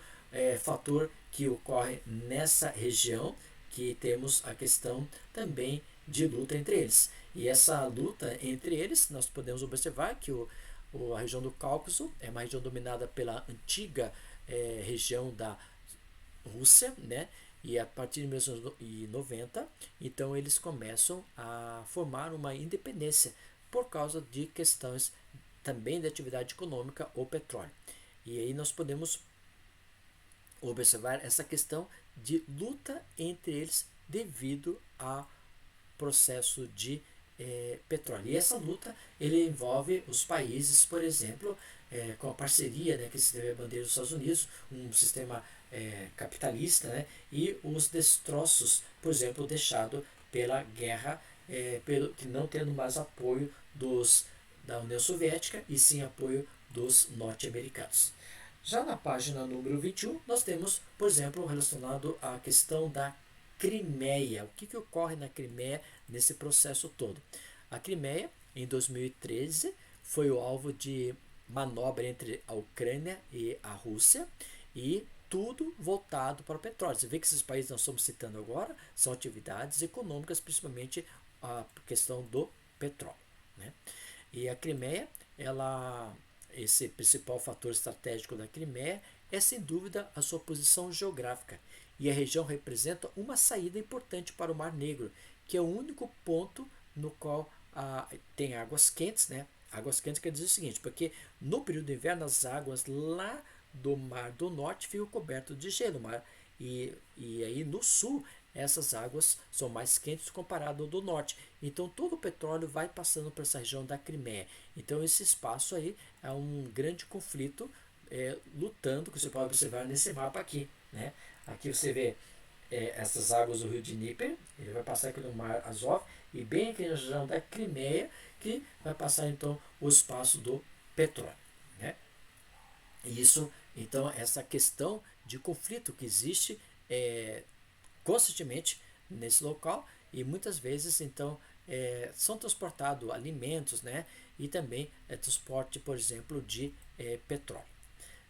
fator que ocorre nessa região, que temos a questão também de luta entre eles. E essa luta entre eles, nós podemos observar que a região do Cáucaso é uma região dominada pela antiga região da Rússia, né? E a partir de 1990, então eles começam a formar uma independência por causa de questões também de atividade econômica ou petróleo. E aí nós podemos observar essa questão de luta entre eles devido ao processo de petróleo. E essa luta ele envolve os países, por exemplo, com a parceria, né, que se teve a bandeira dos Estados Unidos, um sistema capitalista, né, e os destroços, por exemplo, deixado pela guerra, que não tendo mais apoio da União Soviética e sim apoio dos norte-americanos. Já na página número 21, nós temos, por exemplo, relacionado à questão da Crimeia. O que ocorre na Crimeia nesse processo todo? A Crimeia, em 2013, foi o alvo de manobra entre a Ucrânia e a Rússia, e tudo voltado para o petróleo. Você vê que esses países que nós estamos citando agora são atividades econômicas, principalmente a questão do petróleo, né? E a Crimeia, esse principal fator estratégico da Crimeia é sem dúvida a sua posição geográfica, e a região representa uma saída importante para o Mar Negro, que é o único ponto no qual tem águas quentes, né? Águas quentes quer dizer o seguinte, porque no período do inverno as águas lá do Mar do Norte ficam cobertas de gelo, e aí no sul essas águas são mais quentes comparado ao do norte. Então todo o petróleo vai passando por essa região da Crimeia. Então esse espaço aí é um grande conflito lutando, que você pode observar nesse mapa aqui, né? Aqui você vê essas águas do rio de Dnieper, ele vai passar aqui no Mar Azov, e bem aqui na região da Crimeia, que vai passar então o espaço do petróleo, né? E isso, então, essa questão de conflito que existe constantemente nesse local, e muitas vezes então são transportados alimentos, né? E também transporte, por exemplo, de petróleo.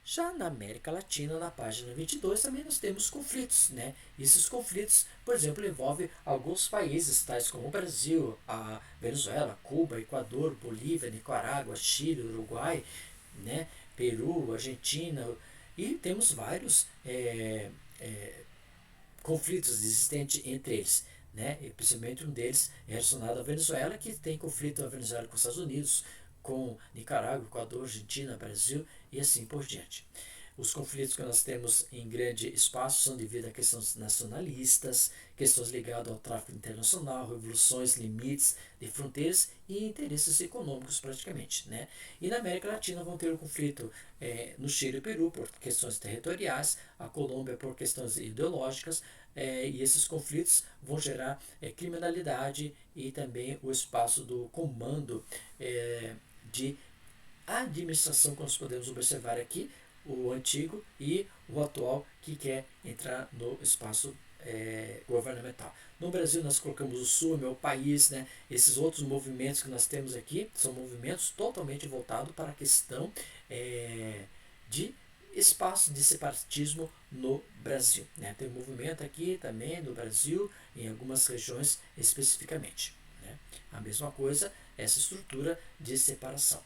Já na América Latina, na página 22, também nós temos conflitos, né? Esses conflitos, por exemplo, envolvem alguns países, tais como o Brasil, a Venezuela, Cuba, Equador, Bolívia, Nicarágua, Chile, Uruguai, né? Peru, Argentina, e temos vários conflitos existentes entre eles, né? E principalmente um deles é relacionado à Venezuela, que tem conflito a Venezuela com os Estados Unidos, com Nicarágua, Equador, Argentina, Brasil e assim por diante. Os conflitos que nós temos em grande espaço são devido a questões nacionalistas, questões ligadas ao tráfico internacional, revoluções, limites de fronteiras e interesses econômicos praticamente, né? E na América Latina vão ter o conflito no Chile e Peru por questões territoriais, a Colômbia por questões ideológicas, e esses conflitos vão gerar criminalidade e também o espaço do comando de administração, que nós podemos observar aqui, o antigo e o atual que quer entrar no espaço governamental. No Brasil nós colocamos o Sul, meu país, né? Esses outros movimentos que nós temos aqui são movimentos totalmente voltados para a questão de espaço de separatismo no Brasil, né? Tem um movimento aqui também no Brasil, em algumas regiões especificamente, né? A mesma coisa, essa estrutura de separação.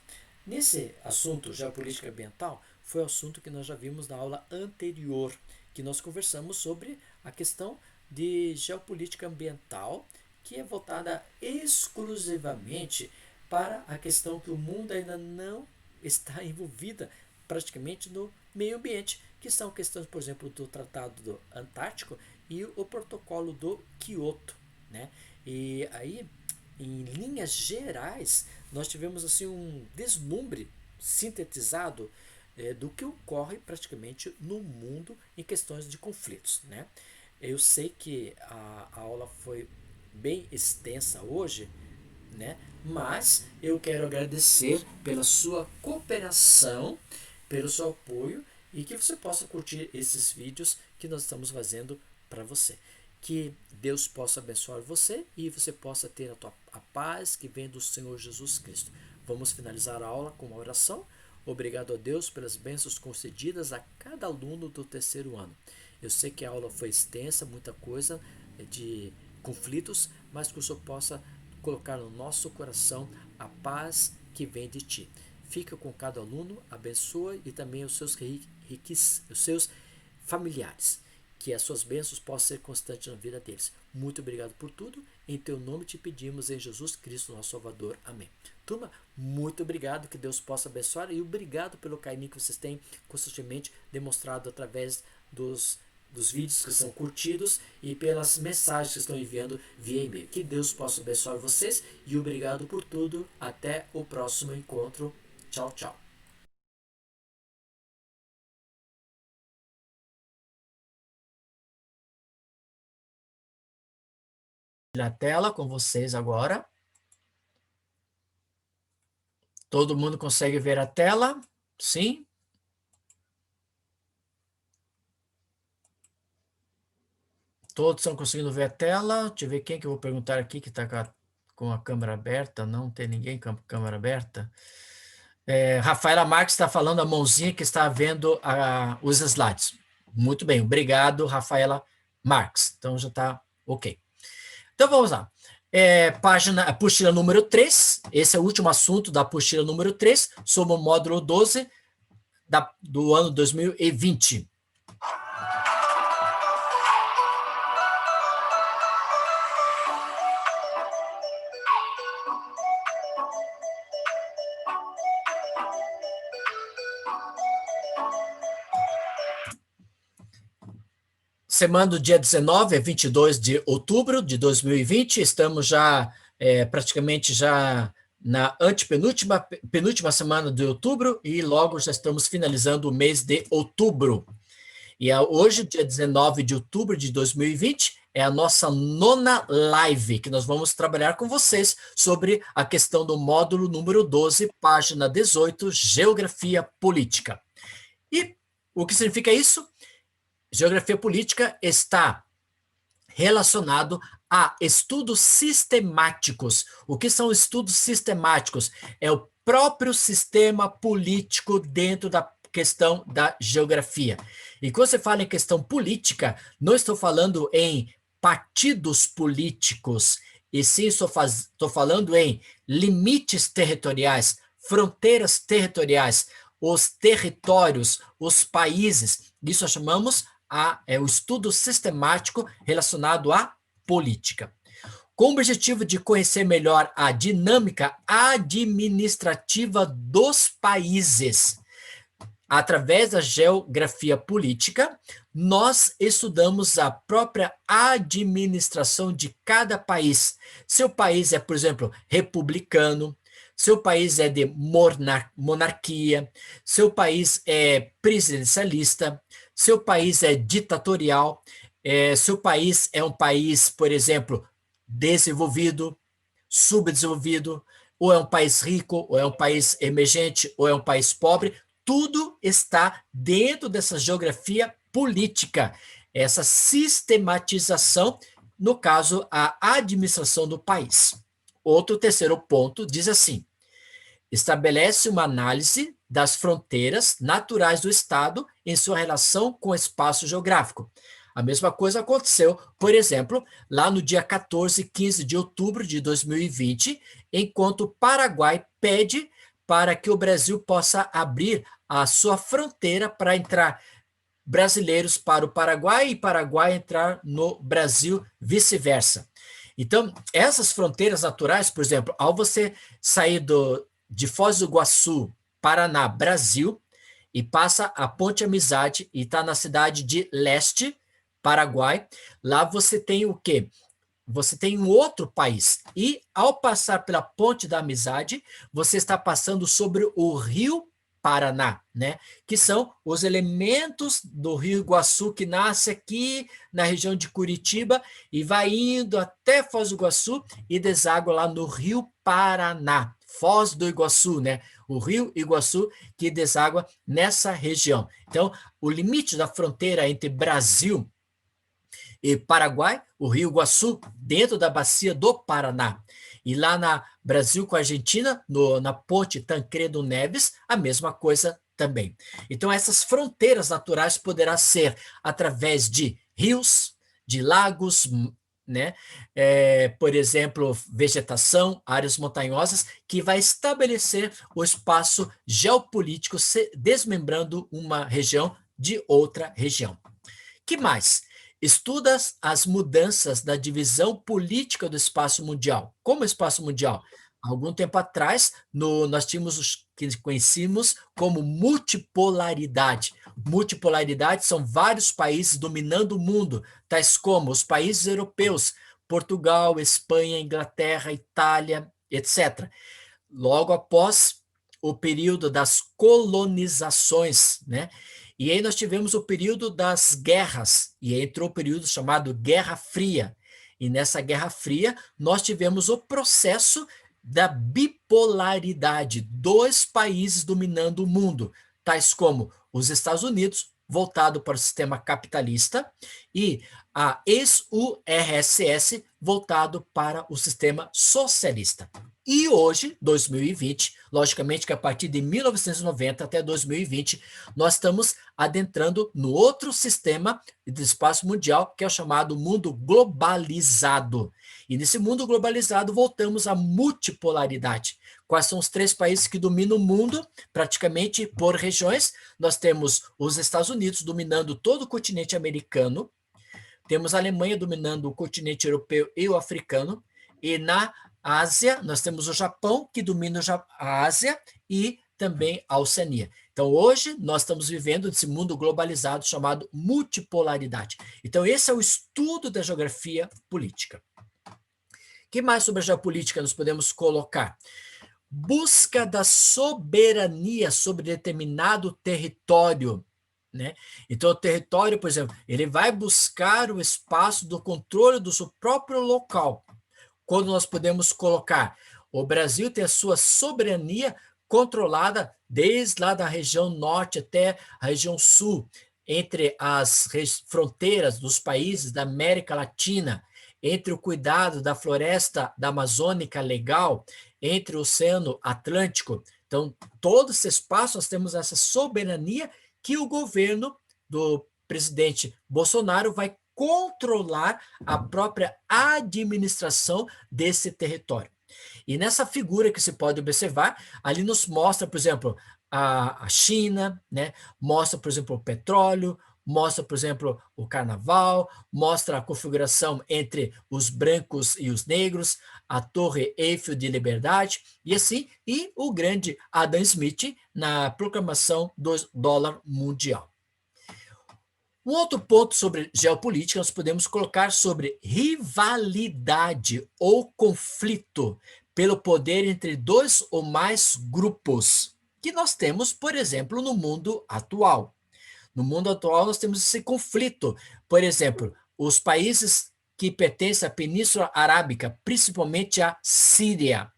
Nesse assunto, geopolítica ambiental, foi o assunto que nós já vimos na aula anterior, que nós conversamos sobre a questão de geopolítica ambiental, que é voltada exclusivamente para a questão que o mundo ainda não está envolvida praticamente no meio ambiente, que são questões, por exemplo, do Tratado do Antártico e o Protocolo do Quioto, né? E aí, em linhas gerais, nós tivemos assim um deslumbre sintetizado do que ocorre praticamente no mundo em questões de conflitos, né? Eu sei que a aula foi bem extensa hoje, né? Mas eu quero agradecer pela sua cooperação, pelo seu apoio e que você possa curtir esses vídeos que nós estamos fazendo para você. Que Deus possa abençoar você e você possa ter a paz que vem do Senhor Jesus Cristo. Vamos finalizar a aula com uma oração. Obrigado a Deus pelas bênçãos concedidas a cada aluno do terceiro ano. Eu sei que a aula foi extensa, muita coisa de conflitos, mas que o Senhor possa colocar no nosso coração a paz que vem de Ti. Fica com cada aluno, abençoa e também os seus familiares. Que as suas bênçãos possam ser constantes na vida deles. Muito obrigado por tudo. Em teu nome te pedimos, em Jesus Cristo, nosso Salvador. Amém. Turma, muito obrigado. Que Deus possa abençoar. E obrigado pelo carinho que vocês têm constantemente demonstrado através dos vídeos que são curtidos e pelas mensagens que estão enviando via e-mail. Que Deus possa abençoar vocês. E obrigado por tudo. Até o próximo encontro. Tchau, tchau. Na tela com vocês agora. Todo mundo consegue ver a tela? Sim? Todos estão conseguindo ver a tela? Deixa eu ver quem que eu vou perguntar aqui que está com a câmera aberta. Não tem ninguém com a câmera aberta. Rafaela Marques está falando a mãozinha que está vendo os slides. Muito bem, obrigado, Rafaela Marques. Então já está ok. Então vamos lá. Apostila número 3, esse é o último assunto da apostila número 3, sobre o módulo 12 do ano 2020. Semana do dia 19 a 22 de outubro de 2020, estamos já praticamente já na penúltima semana de outubro e logo já estamos finalizando o mês de outubro. E hoje, dia 19 de outubro de 2020, é a nossa 9ª live, que nós vamos trabalhar com vocês sobre a questão do módulo número 12, página 18, Geografia Política. E o que significa isso? Geografia política está relacionado a estudos sistemáticos. O que são estudos sistemáticos? É o próprio sistema político dentro da questão da geografia. E quando você fala em questão política, não estou falando em partidos políticos, e sim estou falando em limites territoriais, fronteiras territoriais, os territórios, os países. Isso nós chamamos o estudo sistemático relacionado à política. Com o objetivo de conhecer melhor a dinâmica administrativa dos países, através da geografia política, nós estudamos a própria administração de cada país. Seu país é, por exemplo, republicano, seu país é de monarquia, seu país é presidencialista, seu país é ditatorial, seu país é um país, por exemplo, desenvolvido, subdesenvolvido, ou é um país rico, ou é um país emergente, ou é um país pobre. tudo está dentro dessa geografia política, essa sistematização, no caso, a administração do país. Outro terceiro ponto diz assim: estabelece uma análise das fronteiras naturais do Estado em sua relação com o espaço geográfico. A mesma coisa aconteceu, por exemplo, lá no dia 14 e 15 de outubro de 2020, enquanto o Paraguai pede para que o Brasil possa abrir a sua fronteira para entrar brasileiros para o Paraguai e Paraguai entrar no Brasil, vice-versa. Então, essas fronteiras naturais, por exemplo, ao você sair de Foz do Iguaçu, Paraná, Brasil, e passa a Ponte Amizade e está na cidade de Leste, Paraguai, lá você tem o quê? Você tem um outro país. E ao passar pela Ponte da Amizade, você está passando sobre o Rio Paraná, né? Que são os elementos do Rio Iguaçu que nasce aqui na região de Curitiba e vai indo até Foz do Iguaçu e deságua lá no Rio Paraná. Foz do Iguaçu, né? O Rio Iguaçu que deságua nessa região. Então, o limite da fronteira entre Brasil e Paraguai, o Rio Iguaçu, dentro da bacia do Paraná. E lá na Brasil com a Argentina, na ponte Tancredo Neves, a mesma coisa também. Então, essas fronteiras naturais poderão ser através de rios, de lagos, né? Por exemplo, vegetação, áreas montanhosas, que vai estabelecer o espaço geopolítico, desmembrando uma região de outra região. Que mais? Estuda as mudanças da divisão política do espaço mundial. Como espaço mundial? Algum tempo atrás, nós tínhamos os que conhecemos como multipolaridade. Multipolaridade são vários países dominando o mundo, tais como os países europeus, Portugal, Espanha, Inglaterra, Itália, etc. Logo após o período das colonizações, né? E aí nós tivemos o período das guerras, e aí entrou o período chamado Guerra Fria. E nessa Guerra Fria, nós tivemos o processo da bipolaridade, dois países dominando o mundo, tais como os Estados Unidos, voltado para o sistema capitalista, e a ex-URSS, voltado para o sistema socialista. E hoje, 2020, logicamente que a partir de 1990 até 2020, nós estamos adentrando no outro sistema de espaço mundial, que é o chamado mundo globalizado. E nesse mundo globalizado, voltamos à multipolaridade. Quais são os três países que dominam o mundo, praticamente por regiões? Nós temos os Estados Unidos dominando todo o continente americano, temos a Alemanha dominando o continente europeu e o africano, e na Ásia, nós temos o Japão, que domina a Ásia, e também a Oceania. Então, hoje, nós estamos vivendo esse mundo globalizado chamado multipolaridade. Então, esse é o estudo da geografia política. O que mais sobre a geopolítica nós podemos colocar? Busca da soberania sobre determinado território, né? Então, o território, por exemplo, ele vai buscar o espaço do controle do seu próprio local. Quando nós podemos colocar, o Brasil tem a sua soberania controlada desde lá da região norte até a região sul, entre as fronteiras dos países da América Latina, entre o cuidado da floresta da Amazônica legal, entre o Oceano Atlântico. Então, todo esse espaço, nós temos essa soberania que o governo do presidente Bolsonaro vai controlar a própria administração desse território. E nessa figura que se pode observar, ali nos mostra, por exemplo, a China, né? Mostra, por exemplo, o petróleo, mostra, por exemplo, o carnaval, mostra a configuração entre os brancos e os negros, a Torre Eiffel de Liberdade, e assim, e o grande Adam Smith na proclamação do dólar mundial. Um outro ponto sobre geopolítica nós podemos colocar sobre rivalidade ou conflito pelo poder entre dois ou mais grupos, que nós temos, por exemplo, no mundo atual. No mundo atual nós temos esse conflito. Por exemplo, os países que pertencem à Península Arábica, principalmente a Síria.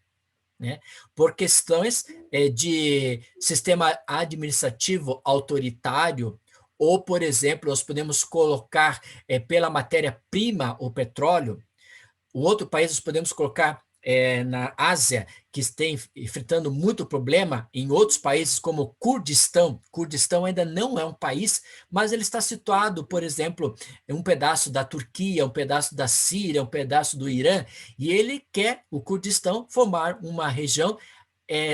né, por questões de sistema administrativo autoritário, ou, por exemplo, nós podemos colocar pela matéria-prima o petróleo. O outro país nós podemos colocar na Ásia, que tem enfrentando muito problema, em outros países como o Kurdistão. Kurdistão ainda não é um país, mas ele está situado, por exemplo, em um pedaço da Turquia, um pedaço da Síria, um pedaço do Irã, e ele quer, o Kurdistão, formar uma região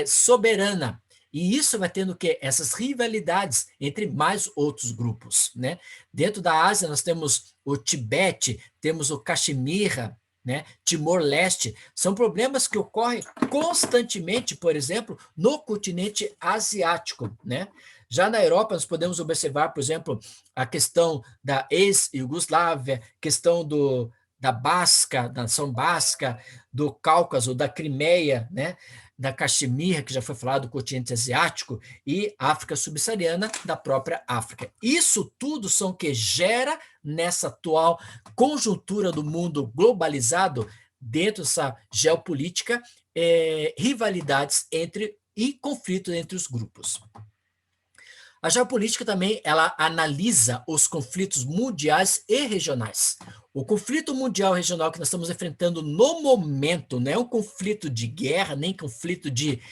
soberana. E isso vai tendo o quê? Essas rivalidades entre mais outros grupos, né? Dentro da Ásia, nós temos o Tibete, temos o Caxemira, né? Timor-Leste, são problemas que ocorrem constantemente, por exemplo, no continente asiático, né? Já na Europa, nós podemos observar, por exemplo, a questão da ex-Iugoslávia, questão da Basca, da nação basca, do Cáucaso, da Crimeia, né? Da Caxemira, que já foi falado, do continente asiático, e África subsaariana, da própria África. Isso tudo são o que gera nessa atual conjuntura do mundo globalizado, dentro dessa geopolítica, rivalidades e conflitos entre os grupos. A geopolítica também ela analisa os conflitos mundiais e regionais. O conflito mundial e regional que nós estamos enfrentando no momento não é um conflito de guerra, nem conflito de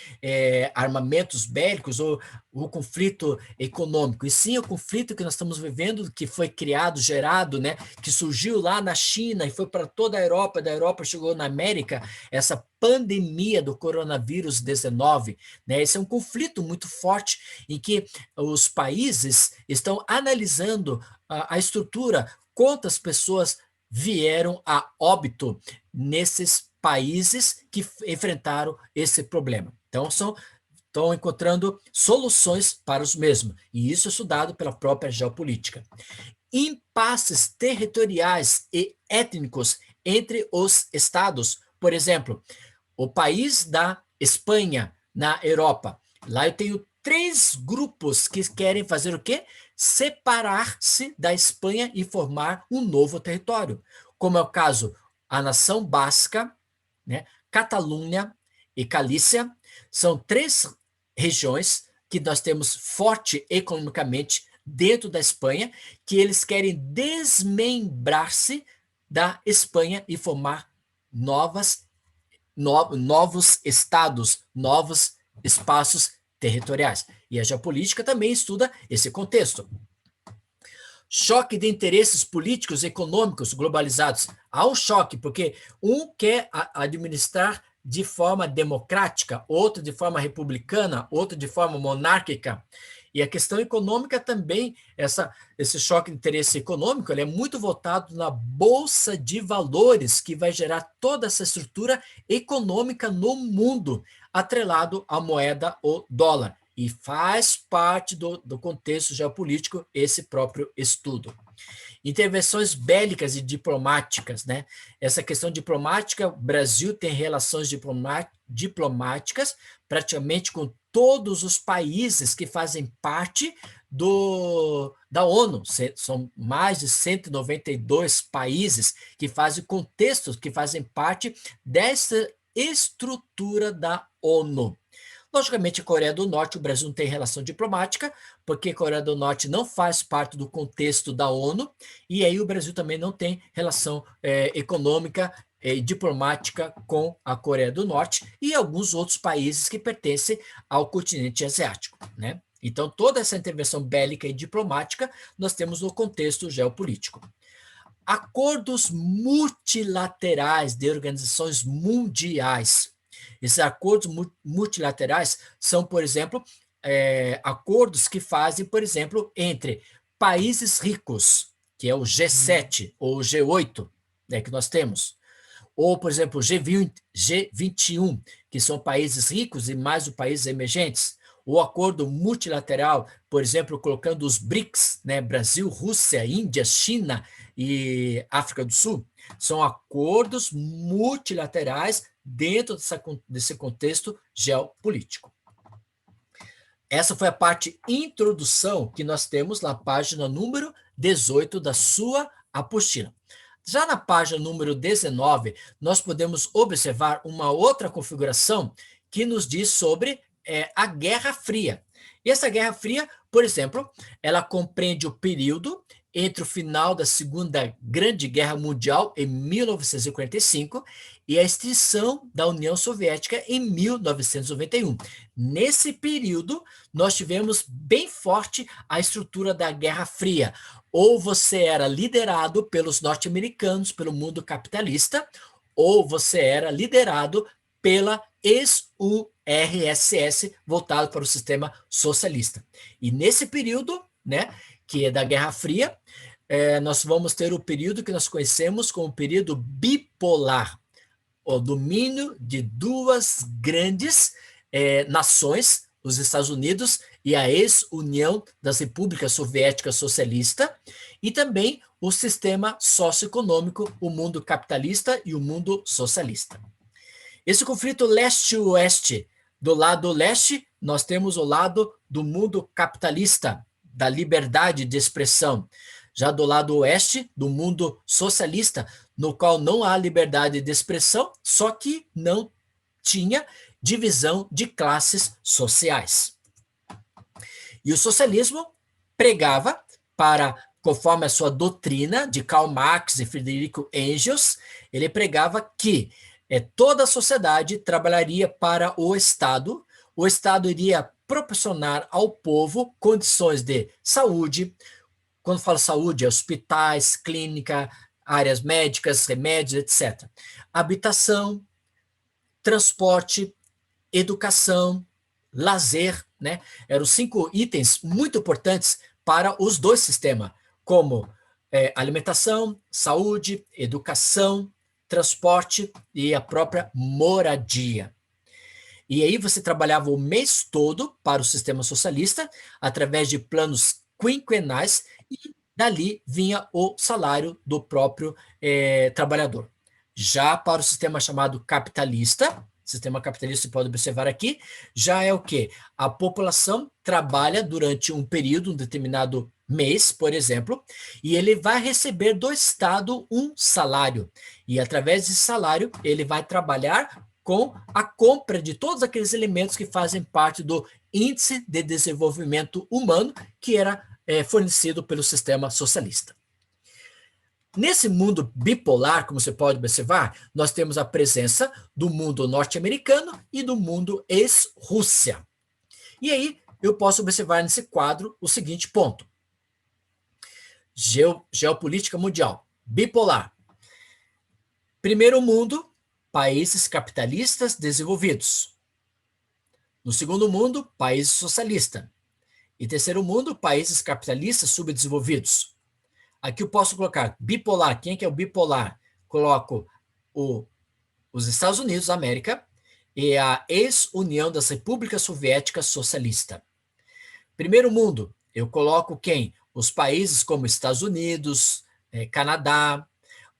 armamentos bélicos ou o conflito econômico, e sim o conflito que nós estamos vivendo, que foi criado, gerado, né, que surgiu lá na China e foi para toda a Europa, da Europa chegou na América, essa pandemia do coronavírus 19, né? Esse é um conflito muito forte em que os países estão analisando a estrutura, quantas pessoas vieram a óbito nesses países que enfrentaram esse problema. Então, estão encontrando soluções para os mesmos, e isso é estudado pela própria geopolítica. Impasses territoriais e étnicos entre os estados. Por exemplo, o país da Espanha, na Europa. Lá eu tenho 3 grupos que querem fazer o quê? Separar-se da Espanha e formar um novo território, como é o caso a nação basca, né, Catalunha e Galícia. São 3 regiões que nós temos forte economicamente dentro da Espanha, que eles querem desmembrar-se da Espanha e formar novos estados, novos espaços territoriais. E a geopolítica também estuda esse contexto. Choque de interesses políticos e econômicos globalizados. Há um choque, porque um quer administrar de forma democrática, outro de forma republicana, outro de forma monárquica. E a questão econômica também, esse choque de interesse econômico, ele é muito voltado na bolsa de valores, que vai gerar toda essa estrutura econômica no mundo, atrelado à moeda, o dólar. E faz parte do contexto geopolítico esse próprio estudo. Intervenções bélicas e diplomáticas, né? Essa questão diplomática, o Brasil tem relações diplomáticas praticamente com todos os países que fazem parte da ONU. São mais de 192 países que fazem contextos, que fazem parte dessa estrutura da ONU. Logicamente, a Coreia do Norte, o Brasil não tem relação diplomática, porque a Coreia do Norte não faz parte do contexto da ONU, e aí o Brasil também não tem relação econômica e diplomática com a Coreia do Norte e alguns outros países que pertencem ao continente asiático, né? Então, toda essa intervenção bélica e diplomática nós temos no contexto geopolítico. Acordos multilaterais de organizações mundiais. Esses acordos multilaterais são, por exemplo, acordos que fazem, por exemplo, entre países ricos, que é o G7 ou o G8, né, que nós temos, ou, por exemplo, o G21, que são países ricos e mais os países emergentes. O acordo multilateral, por exemplo, colocando os BRICS, né, Brasil, Rússia, Índia, China e África do Sul, são acordos multilaterais dentro desse contexto geopolítico. Essa foi a parte introdução que nós temos na página número 18 da sua apostila. Já na página número 19, nós podemos observar uma outra configuração que nos diz sobre a Guerra Fria. E essa Guerra Fria, por exemplo, ela compreende o período entre o final da Segunda Grande Guerra Mundial, em 1945, e a extinção da União Soviética em 1991. Nesse período, nós tivemos bem forte a estrutura da Guerra Fria. Ou você era liderado pelos norte-americanos, pelo mundo capitalista, ou você era liderado pela ex-URSS, voltado para o sistema socialista. E nesse período, né, que é da Guerra Fria, nós vamos ter o período que nós conhecemos como período bipolar, o domínio de duas grandes nações, os Estados Unidos e a ex-União das Repúblicas Soviéticas Socialista, e também o sistema socioeconômico, o mundo capitalista e o mundo socialista. Esse conflito leste-oeste, do lado leste, nós temos o lado do mundo capitalista, da liberdade de expressão. Já do lado oeste, do mundo socialista, no qual não há liberdade de expressão, só que não tinha divisão de classes sociais. E o socialismo pregava conforme a sua doutrina de Karl Marx e Friedrich Engels, ele pregava que toda a sociedade trabalharia para o Estado iria proporcionar ao povo condições de saúde, quando falo saúde, hospitais, clínica, áreas médicas, remédios, etc. Habitação, transporte, educação, lazer, né? Eram 5 itens muito importantes para os dois sistemas, como alimentação, saúde, educação, transporte e a própria moradia. E aí você trabalhava o mês todo para o sistema socialista, através de planos quinquenais, e dali vinha o salário do próprio trabalhador. Já para o sistema chamado capitalista, sistema capitalista, você pode observar aqui, já é o quê? A população trabalha durante um período, um determinado mês, por exemplo, e ele vai receber do Estado um salário. E através desse salário, ele vai trabalhar com a compra de todos aqueles elementos que fazem parte do índice de desenvolvimento humano que era fornecido pelo sistema socialista. Nesse mundo bipolar, como você pode observar, nós temos a presença do mundo norte-americano e do mundo ex-Rússia. E aí eu posso observar nesse quadro o seguinte ponto. Geopolítica mundial, bipolar. Primeiro mundo, países capitalistas desenvolvidos. No segundo mundo, países socialistas. E terceiro mundo, países capitalistas subdesenvolvidos. Aqui eu posso colocar bipolar. Quem é que é o bipolar? Coloco os Estados Unidos da América e a ex-União das Repúblicas Soviéticas Socialista. Primeiro mundo, eu coloco quem? Os países como Estados Unidos, Canadá.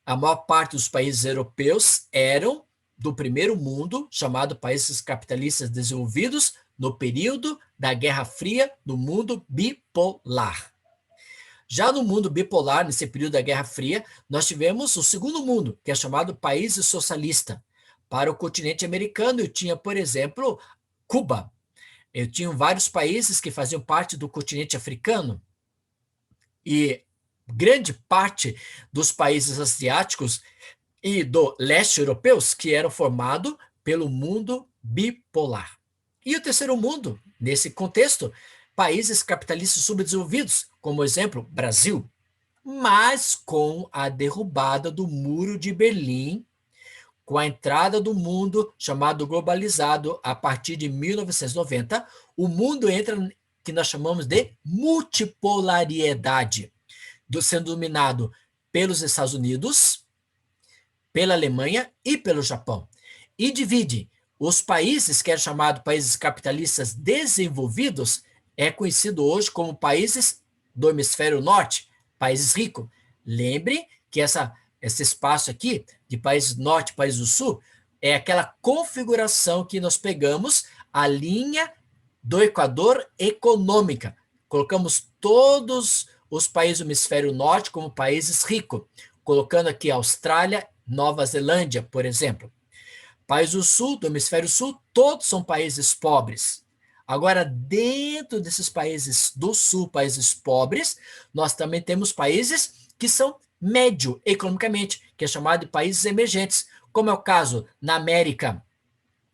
A maior parte dos países europeus eram do primeiro mundo, chamado países capitalistas desenvolvidos, no período da Guerra Fria, no mundo bipolar. Já no mundo bipolar, nesse período da Guerra Fria, nós tivemos o segundo mundo, que é chamado países socialista. Para o continente americano, eu tinha, por exemplo, Cuba. Eu tinha vários países que faziam parte do continente africano. E grande parte dos países asiáticos e do leste europeus que eram formados pelo mundo bipolar. E o terceiro mundo, nesse contexto, países capitalistas subdesenvolvidos, como exemplo, Brasil, mas com a derrubada do Muro de Berlim, com a entrada do mundo chamado globalizado a partir de 1990, o mundo entra no que nós chamamos de multipolariedade, sendo dominado pelos Estados Unidos, pela Alemanha e pelo Japão. E divide os países que eram chamados países capitalistas desenvolvidos, é conhecido hoje como países do hemisfério norte, países ricos. Lembre que esse espaço aqui, de países norte e países do sul, é aquela configuração que nós pegamos a linha do Equador econômica. Colocamos todos os países do hemisfério norte como países ricos, colocando aqui Austrália, Nova Zelândia, por exemplo. Países do sul, do hemisfério sul, todos são países pobres. Agora, dentro desses países do sul, países pobres, nós também temos países que são médio economicamente, que é chamado de países emergentes, como é o caso na América.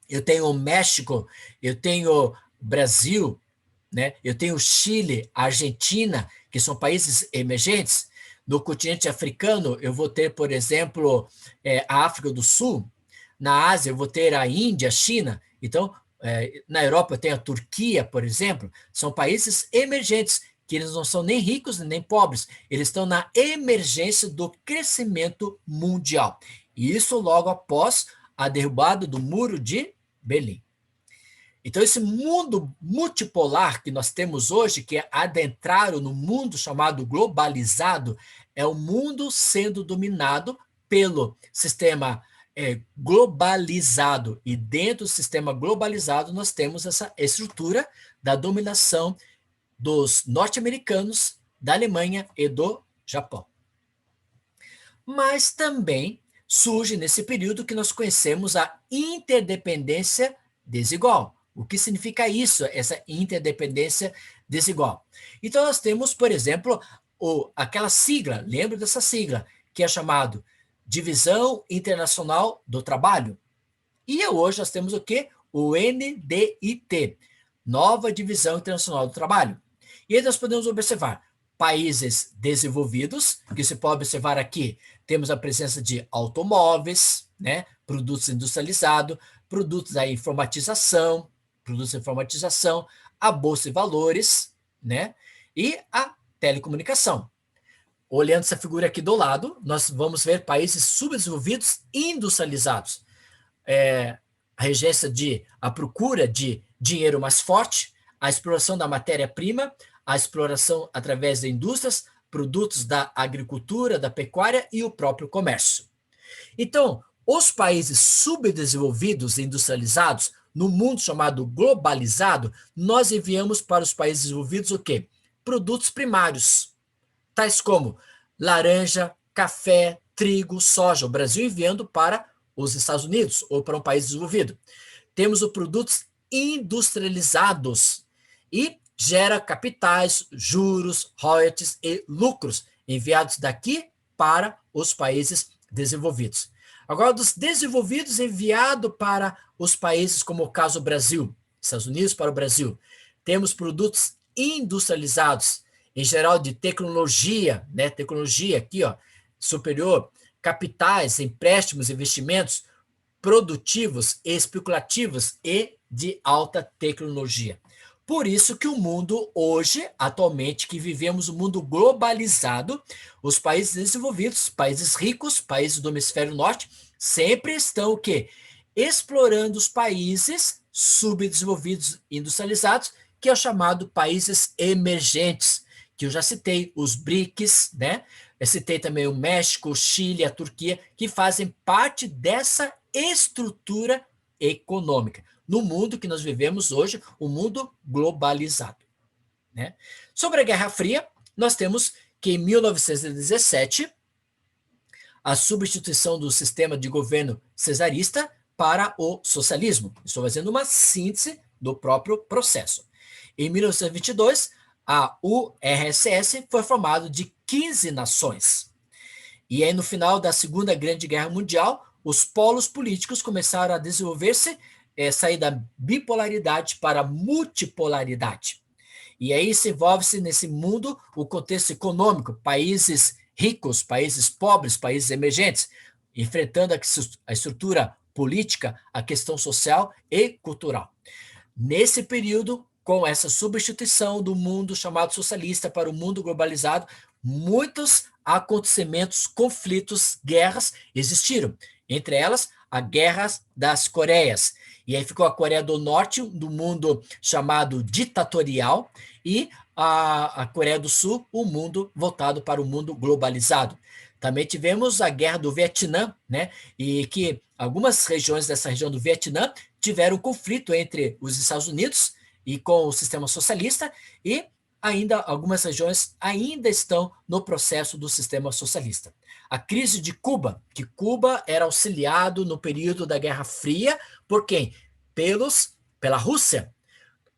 Eu tenho o México, eu tenho o Brasil, né? Eu tenho o Chile, a Argentina, que são países emergentes. No continente africano, eu vou ter, por exemplo, a África do Sul. Na Ásia, eu vou ter a Índia, a China. Então, na Europa, eu tenho a Turquia, por exemplo. São países emergentes, que eles não são nem ricos nem pobres. Eles estão na emergência do crescimento mundial. E isso logo após a derrubada do Muro de Berlim. Então, esse mundo multipolar que nós temos hoje, que é adentrar no mundo chamado globalizado, é o mundo sendo dominado pelo sistema globalizado. E dentro do sistema globalizado, nós temos essa estrutura da dominação dos norte-americanos, da Alemanha e do Japão. Mas também surge nesse período que nós conhecemos a interdependência desigual. O que significa isso, essa interdependência desigual? Então, nós temos, por exemplo, aquela sigla, lembra dessa sigla, que é chamado Divisão Internacional do Trabalho. E hoje nós temos o quê? O NDIT, Nova Divisão Internacional do Trabalho. E aí nós podemos observar países desenvolvidos, que se pode observar aqui, temos a presença de automóveis, né, produtos industrializados, produtos da informatização, a bolsa de valores, né, e a telecomunicação. Olhando essa figura aqui do lado, nós vamos ver países subdesenvolvidos industrializados. A regência a procura de dinheiro mais forte, a exploração da matéria-prima, a exploração através de indústrias, produtos da agricultura, da pecuária e o próprio comércio. Então, os países subdesenvolvidos e industrializados, no mundo chamado globalizado, nós enviamos para os países desenvolvidos o quê? Produtos primários, tais como laranja, café, trigo, soja. O Brasil enviando para os Estados Unidos ou para um país desenvolvido. Temos os produtos industrializados e gera capitais, juros, royalties e lucros enviados daqui para os países desenvolvidos. Agora, dos desenvolvidos enviado para os países, como o caso do Brasil, Estados Unidos para o Brasil, temos produtos industrializados, em geral de tecnologia, né? Tecnologia aqui, ó, superior, capitais, empréstimos, investimentos produtivos, especulativos e de alta tecnologia. Por isso que o mundo hoje, atualmente, que vivemos um mundo globalizado, os países desenvolvidos, países ricos, países do hemisfério norte, sempre estão o quê? Explorando os países subdesenvolvidos industrializados, que é o chamado países emergentes, que eu já citei, os BRICS, né? Eu citei também o México, o Chile, a Turquia, que fazem parte dessa estrutura econômica no mundo que nós vivemos hoje, o mundo globalizado, né? Sobre a Guerra Fria, nós temos que em 1917 a substituição do sistema de governo cesarista para o socialismo. Estou fazendo uma síntese do próprio processo. Em 1922, a URSS foi formada de 15 nações. E aí, no final da Segunda Grande Guerra Mundial, os polos políticos começaram a desenvolver-se, sair da bipolaridade para a multipolaridade. E aí se envolve-se nesse mundo o contexto econômico, países ricos, países pobres, países emergentes, enfrentando a estrutura política, a questão social e cultural. Nesse período, com essa substituição do mundo chamado socialista para o mundo globalizado, muitos acontecimentos, conflitos, guerras existiram. Entre elas, a Guerra das Coreias. E aí ficou a Coreia do Norte, do mundo chamado ditatorial, e a Coreia do Sul, o mundo voltado para o mundo globalizado. Também tivemos a Guerra do Vietnã, né? E que algumas regiões dessa região do Vietnã tiveram conflito entre os Estados Unidos e com o sistema socialista, e ainda algumas regiões ainda estão no processo do sistema socialista. A crise de Cuba, que Cuba era auxiliado no período da Guerra Fria, por quem? pela Rússia.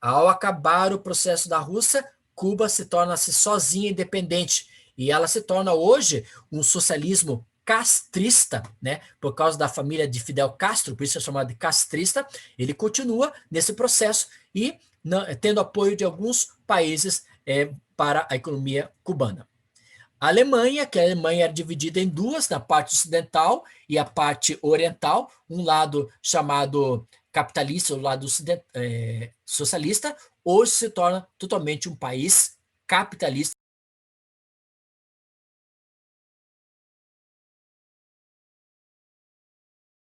Ao acabar o processo da Rússia, Cuba se torna-se sozinha independente e ela se torna hoje um socialismo castrista, né? Por causa da família de Fidel Castro, por isso é chamado de castrista. Ele continua nesse processo e tendo apoio de alguns países para a economia cubana. A Alemanha, que a Alemanha era dividida em duas, na parte ocidental e a parte oriental, um lado chamado capitalista, o lado socialista, hoje se torna totalmente um país capitalista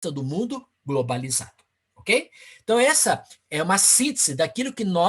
do mundo globalizado, ok? Então essa é uma síntese daquilo que nós